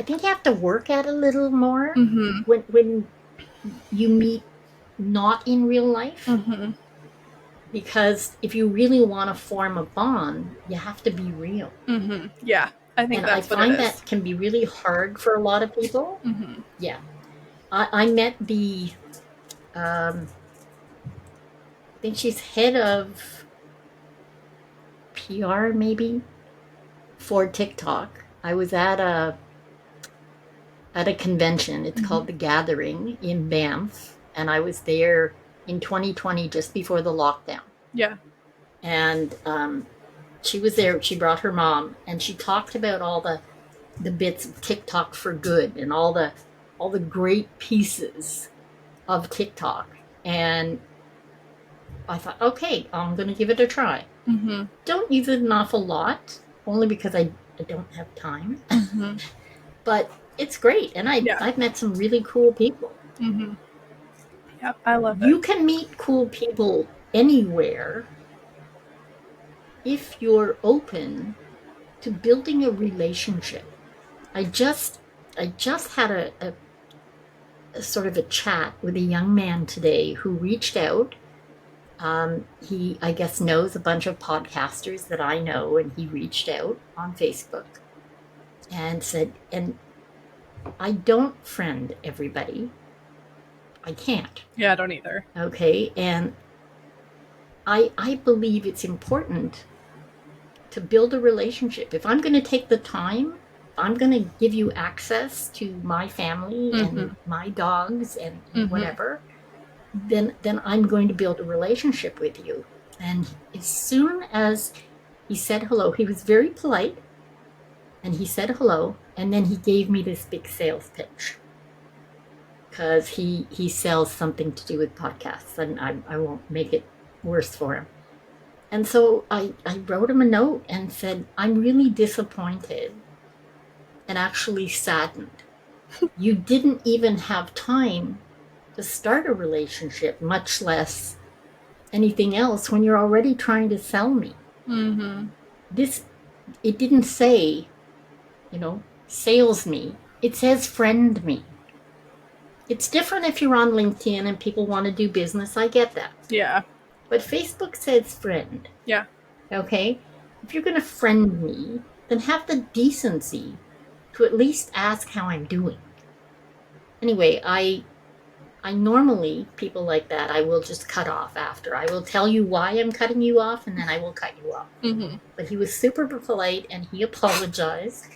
think you have to work at it a little more when you meet not in real life. Mm-hmm. Because if you really want to form a bond, you have to be real. Mm-hmm. Yeah, I think that's what it is. And I find that can be really hard for a lot of people. Mm-hmm. Yeah. I met the, I think she's head of PR maybe for TikTok. I was at a convention. It's called The Gathering in Banff. And I was there in 2020, just before the lockdown. Yeah. And she was there. She brought her mom, and she talked about all the bits of TikTok for good and all the great pieces of TikTok. And I thought, okay, I'm going to give it a try. Mm-hmm. Don't use it an awful lot, only because I don't have time. Mm-hmm. But it's great, and I've met some really cool people. Mm-hmm. Yeah, I love it. You can meet cool people anywhere if you're open to building a relationship. I just had a sort of a chat with a young man today who reached out. He, I guess, knows a bunch of podcasters that I know, and he reached out on Facebook and said, and I don't friend everybody. I can't. Yeah, I don't either. Okay, and I believe it's important to build a relationship. If I'm going to take the time, I'm going to give you access to my family and my dogs and whatever, then I'm going to build a relationship with you. And as soon as he said hello, he was very polite, and he said hello, and then he gave me this big sales pitch. Because he sells something to do with podcasts, and I won't make it worse for him. And so I wrote him a note and said, I'm really disappointed and actually saddened. You didn't even have time to start a relationship, much less anything else, when you're already trying to sell me. Mm-hmm. It didn't say, sales me. It says friend me. It's different if you're on LinkedIn and people want to do business. I get that. Yeah. But Facebook says friend. Yeah. Okay? If you're going to friend me, then have the decency to at least ask how I'm doing. Anyway, I normally, people like that, I will just cut off after. I will tell you why I'm cutting you off, and then I will cut you off. Mm-hmm. But he was super polite, and he apologized.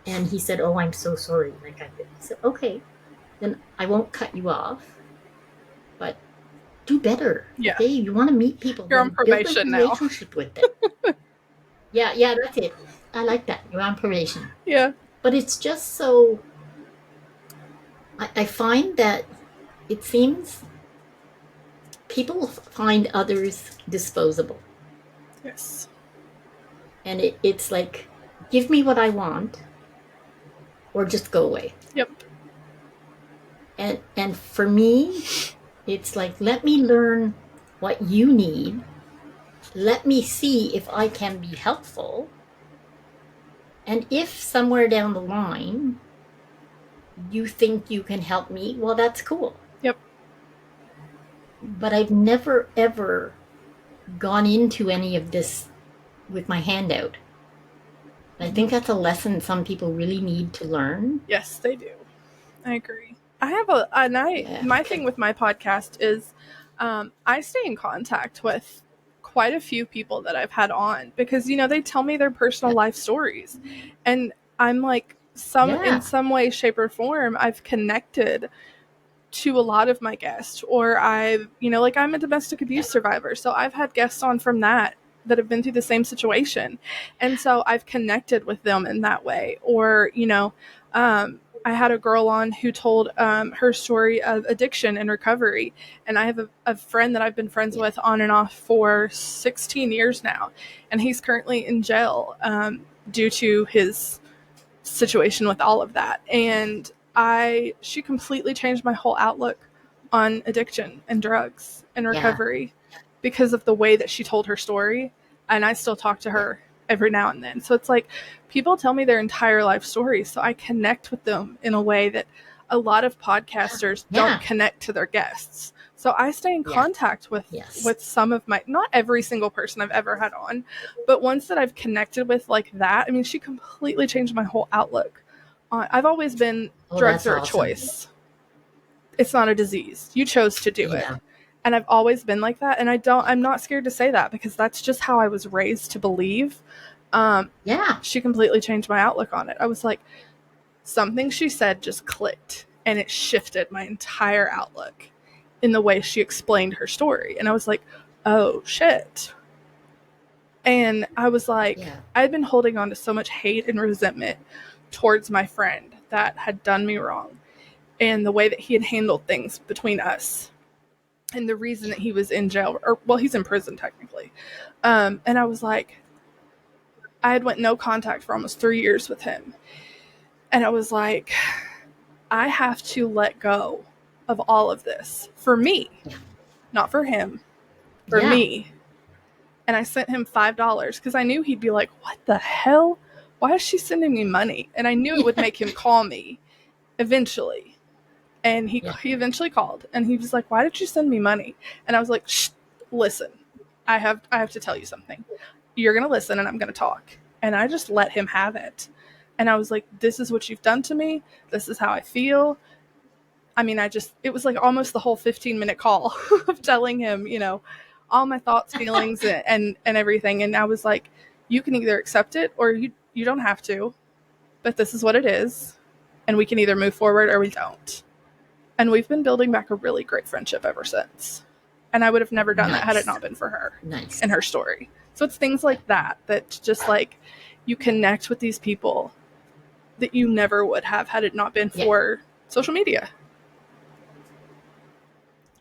And he said, oh, I'm so sorry. Like I said, okay, then I won't cut you off. But do better. Yeah. Okay? You want to meet people, You're on then build a probation now. relationship with them. Yeah, that's it. I like that. You're on probation. Yeah. But it's just so, I find that it seems people find others disposable. Yes. And it's like, give me what I want or just go away. Yep. And for me, it's like, let me learn what you need. Let me see if I can be helpful. And if somewhere down the line you think you can help me, well, that's cool. Yep. But I've never, ever gone into any of this with my hand out. I think that's a lesson some people really need to learn. Yes, they do. I agree. I have my thing with my podcast is I stay in contact with quite a few people that I've had on because, they tell me their personal life stories. And I'm like, in some way, shape, or form, I've connected to a lot of my guests, or I'm a domestic abuse survivor. So I've had guests on from that have been through the same situation. And so I've connected with them in that way. Or, I had a girl on who told her story of addiction and recovery. And I have a friend that I've been friends with on and off for 16 years now. And he's currently in jail due to his situation with all of that. And she completely changed my whole outlook on addiction and drugs and recovery because of the way that she told her story. And I still talk to her every now and then. So it's like people tell me their entire life stories. So I connect with them in a way that a lot of podcasters don't connect to their guests. So I stay in contact with some of not every single person I've ever had on, but ones that I've connected with like that. I mean, she completely changed my whole outlook. I've always been drugs are a choice. It's not a disease. You chose to do it. And I've always been like that. And I'm not scared to say that because that's just how I was raised to believe. She completely changed my outlook on it. I was like, something she said just clicked and it shifted my entire outlook in the way she explained her story. And I was like, oh shit. And I was like, I'd been holding on to so much hate and resentment towards my friend that had done me wrong and the way that he had handled things between us and the reason that he was in jail, he's in prison technically. And I was like, I had went no contact for almost 3 years with him. And I was like, I have to let go of all of this for me, not for him, for me. And I sent him $5 because I knew he'd be like, what the hell? Why is she sending me money? And I knew it would make him call me eventually. And he eventually called and he was like, why did you send me money? And I was like, shh, listen, I have to tell you something. You're going to listen and I'm going to talk. And I just let him have it. And I was like, this is what you've done to me. This is how I feel. I mean, it was like almost the whole 15-minute call of telling him, all my thoughts, feelings, and everything. And I was like, you can either accept it or you don't have to, but this is what it is. And we can either move forward or we don't. And we've been building back a really great friendship ever since. And I would have never done that had it not been for her and her story. So it's things like that just like you connect with these people that you never would have had it not been for social media.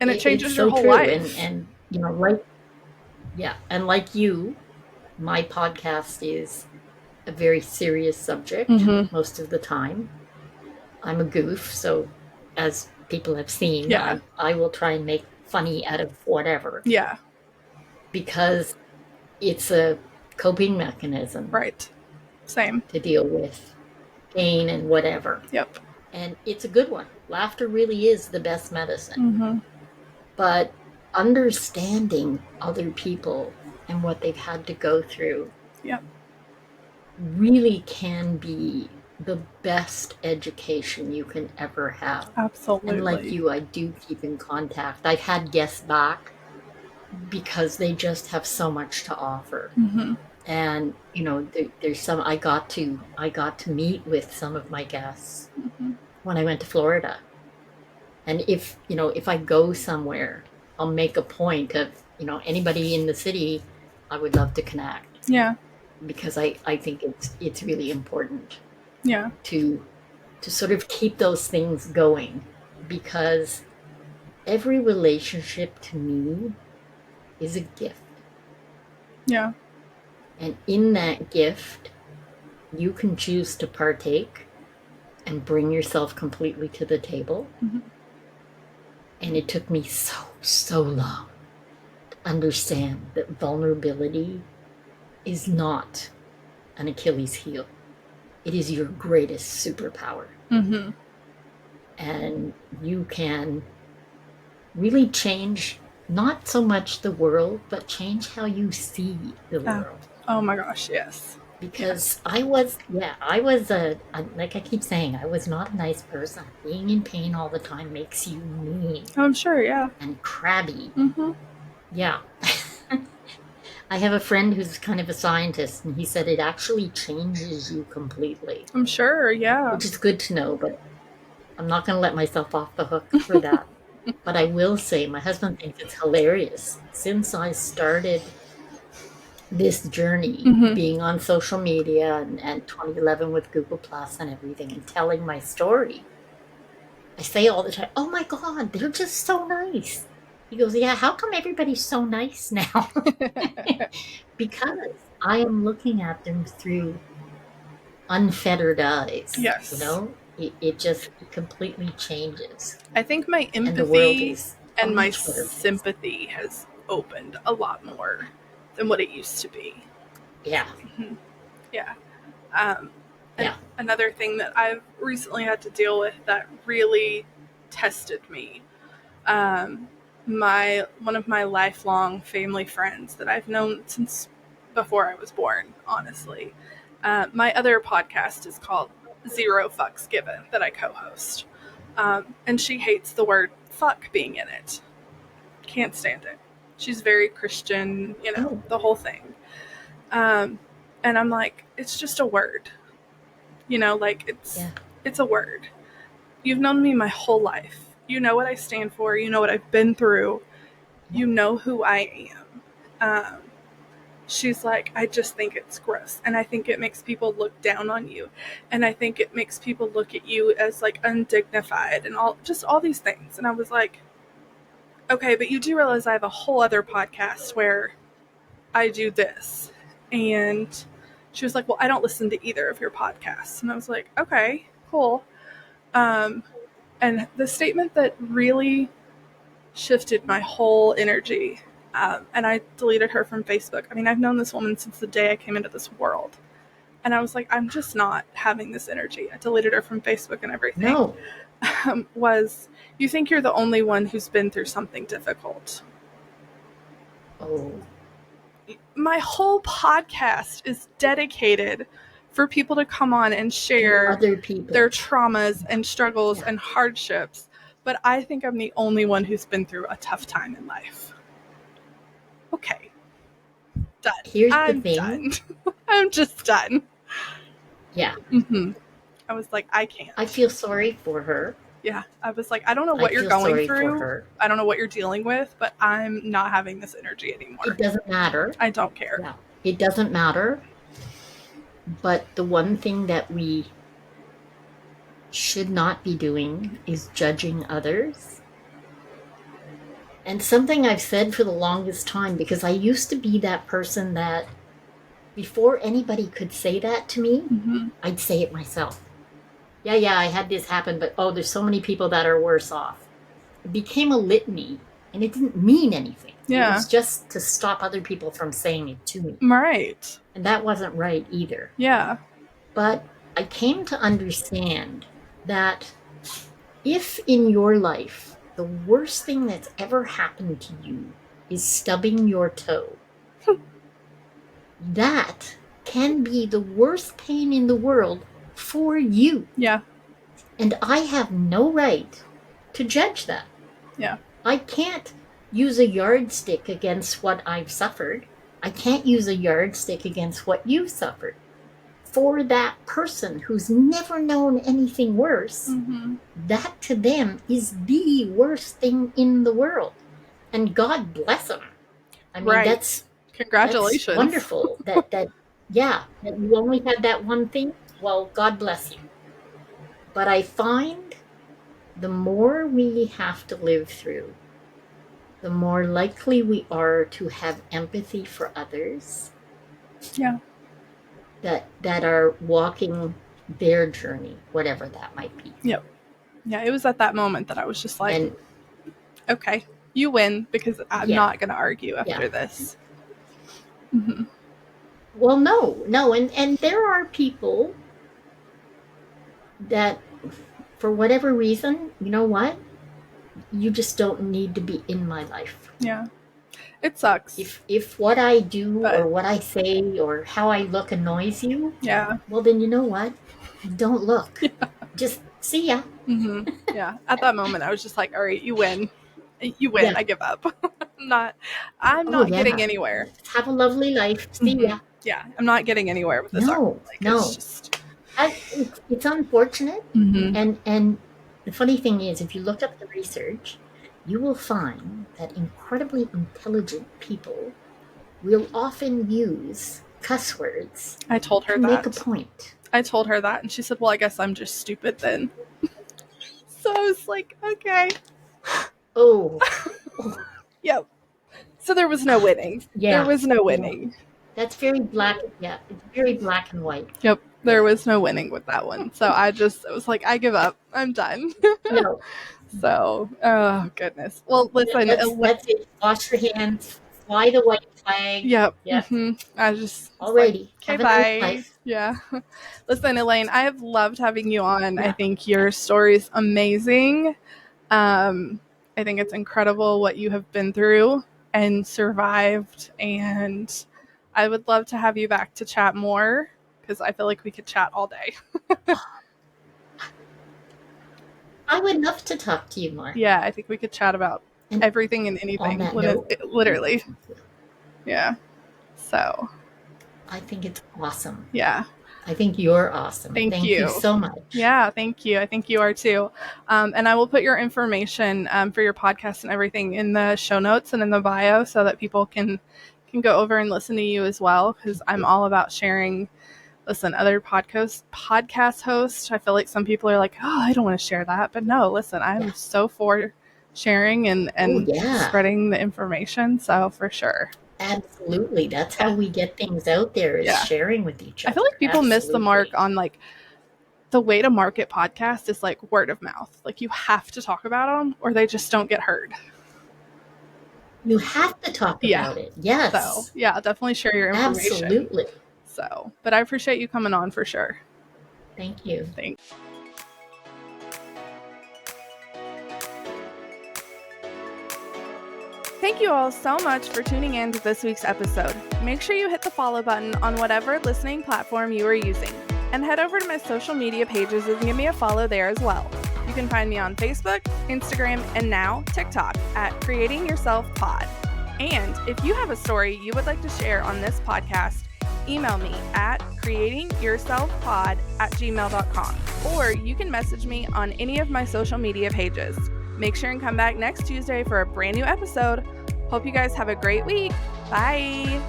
And it changes your whole life. And Yeah. And like you, my podcast is a very serious subject Mm-hmm. most of the time. I'm a goof, so as people have seen, Yeah. I will try and make funny out of whatever Yeah. because it's a coping mechanism Right. Same. to deal with pain and whatever. Yep. And it's a good one. Laughter really is the best medicine. Mm-hmm. But understanding other people and what they've had to go through Yep. really can be the best education you can ever have. And like Absolutely. you, I do keep in contact. I've had guests back because they just have so much to offer. Mm-hmm. And there's some I got to meet with some of my guests Mm-hmm. when I went to Florida. And if I go somewhere, I'll make a point of, anybody in the city, I would love to connect Yeah. because I think it's really important Yeah. to sort of keep those things going because every relationship to me is a gift. Yeah. And in that gift, you can choose to partake and bring yourself completely to the table. Mm-hmm. And it took me so, so long to understand that vulnerability is not an Achilles heel. It is your greatest superpower. Mm-hmm. And you can really change not so much the world, but change how you see the world. Oh my gosh, yes. Because like I keep saying, I was not a nice person. Being in pain all the time makes you mean I'm sure, yeah. and crabby. Mm-hmm. Yeah. I have a friend who's kind of a scientist, and he said it actually changes you completely, I'm sure, yeah. which is good to know, but I'm not going to let myself off the hook for that. But I will say, my husband thinks it's hilarious. Since I started this journey, Mm-hmm. being on social media and 2011 with Google Plus and everything, and telling my story, I say all the time, "Oh my God, they're just so nice." He goes, "Yeah, how come everybody's so nice now?" Because I am looking at them through unfettered eyes. Yes. It just completely changes, I think my and the world empathy is a and my much better place. sympathy has opened a lot more than what it used to be. Yeah, Mm-hmm. Yeah. And yeah. another thing that I've recently had to deal with that really tested me. One of my lifelong family friends that I've known since before I was born, honestly. My other podcast is called Zero Fucks Given that I co-host. And she hates the word fuck being in it. Can't stand it. She's very Christian, Oh, the whole thing. And I'm like, it's just a word. yeah. It's a word. You've known me my whole life. You know what I stand for. You know what I've been through. You know who I am. She's like, I just think it's gross. And I think it makes people look down on you. And I think it makes people look at you as like undignified and all these things. And I was like, okay, but you do realize I have a whole other podcast where I do this. And she was like, well, I don't listen to either of your podcasts. And I was like, okay, cool. And the statement that really shifted my whole energy, and I deleted her from Facebook. I mean, I've known this woman since the day I came into this world. And I was like, I'm just not having this energy. I deleted her from Facebook and everything. No. Was, you think you're the only one who's been through something difficult. Oh. My whole podcast is dedicated for people to come on and share Other people. their traumas and struggles and hardships. But I think I'm the only one who's been through a tough time in life. Okay. Done. Here's I'm the thing. done. I'm just done. Yeah. Mm-hmm. I was like, I can't. I feel sorry for her. Yeah. I was like, I don't know what you're going through. I don't know what you're dealing with, but I'm not having this energy anymore. It doesn't matter. I don't care. Yeah. It doesn't matter. But the one thing that we should not be doing is judging others And something I've said for the longest time, because I used to be that person that before anybody could say that to me, I'd say it myself. Yeah, I had this happen, but oh, there's so many people that are worse off. It became a litany, and it didn't mean anything. Yeah. It was just to stop other people from saying it to me. Right. And that wasn't right either. Yeah. But I came to understand that if in your life the worst thing that's ever happened to you is stubbing your toe, that can be the worst pain in the world for you. Yeah. And I have no right to judge that. Yeah. I can't use a yardstick against what I've suffered. I can't use a yardstick against what you suffered. For that person who's never known anything worse, that to them is the worst thing in the world. And God bless them. I mean, that's congratulations. That's wonderful. that you only had that one thing. Well, God bless you. But I find the more we have to live through, the more likely we are to have empathy for others. Yeah. That are walking their journey, whatever that might be. Yep. Yeah, it was at that moment that I was just like, okay, you win, because I'm not going to argue after this. Well, no. And there are people that, for whatever reason, you know what? You just don't need to be in my life. Yeah. It sucks. If what I do or what I say or how I look annoys you, well, then you know what? Don't look. Just see ya. Yeah. At that moment, I was just like, all right, you win. You win. I give up. I'm not getting anywhere. Have a lovely life. See ya. Yeah. I'm not getting anywhere with this. No. It's unfortunate. And the funny thing is, if you look up the research, you will find that incredibly intelligent people will often use cuss words. I told her to make a point. I told her that, and she said, well, I guess I'm just stupid then. So I was like, okay. Oh. Yep. So there was no winning. Yeah. There was no winning. That's very black. Yeah. It's very black and white. Yep. There was no winning with that one. So I was like, I give up. I'm done. No. So, oh goodness. Well, listen. That's it. Wash your hands. Fly the white flag. Yep. Yeah. I just. Alrighty. Okay, bye. Yeah. Listen, Elaine, I have loved having you on. I think your story's amazing. I think it's incredible what you have been through and survived. And I would love to have you back to chat more, because I feel like we could chat all day. I would love to talk to you more. Yeah, I think we could chat about everything and anything. Literally. Yeah. So. I think it's awesome. Yeah. I think you're awesome. Thank you so much. Yeah, thank you. I think you are too. And I will put your information for your podcast and everything in the show notes and in the bio, so that people can go over and listen to you as well, because I'm all about sharing. Listen, other podcast hosts, I feel like some people are like, oh, I don't want to share that. But no, listen, I'm so for sharing and spreading the information. So for sure. Absolutely. That's how we get things out there, is sharing with each other. I feel like people miss the mark on, like, the way to market podcast is like word of mouth. Like, you have to talk about them or they just don't get heard. You have to talk about it. Yes. So, yeah, definitely share your information. Absolutely. So, but I appreciate you coming on for sure. Thank you. Thanks. Thank you all so much for tuning in to this week's episode. Make sure you hit the follow button on whatever listening platform you are using, and head over to my social media pages and give me a follow there as well. You can find me on Facebook, Instagram, and now TikTok at Creating Yourself Pod. And if you have a story you would like to share on this podcast, email me at creatingyourselfpod@gmail.com, or you can message me on any of my social media pages. Make sure and come back next Tuesday for a brand new episode. Hope you guys have a great week. Bye.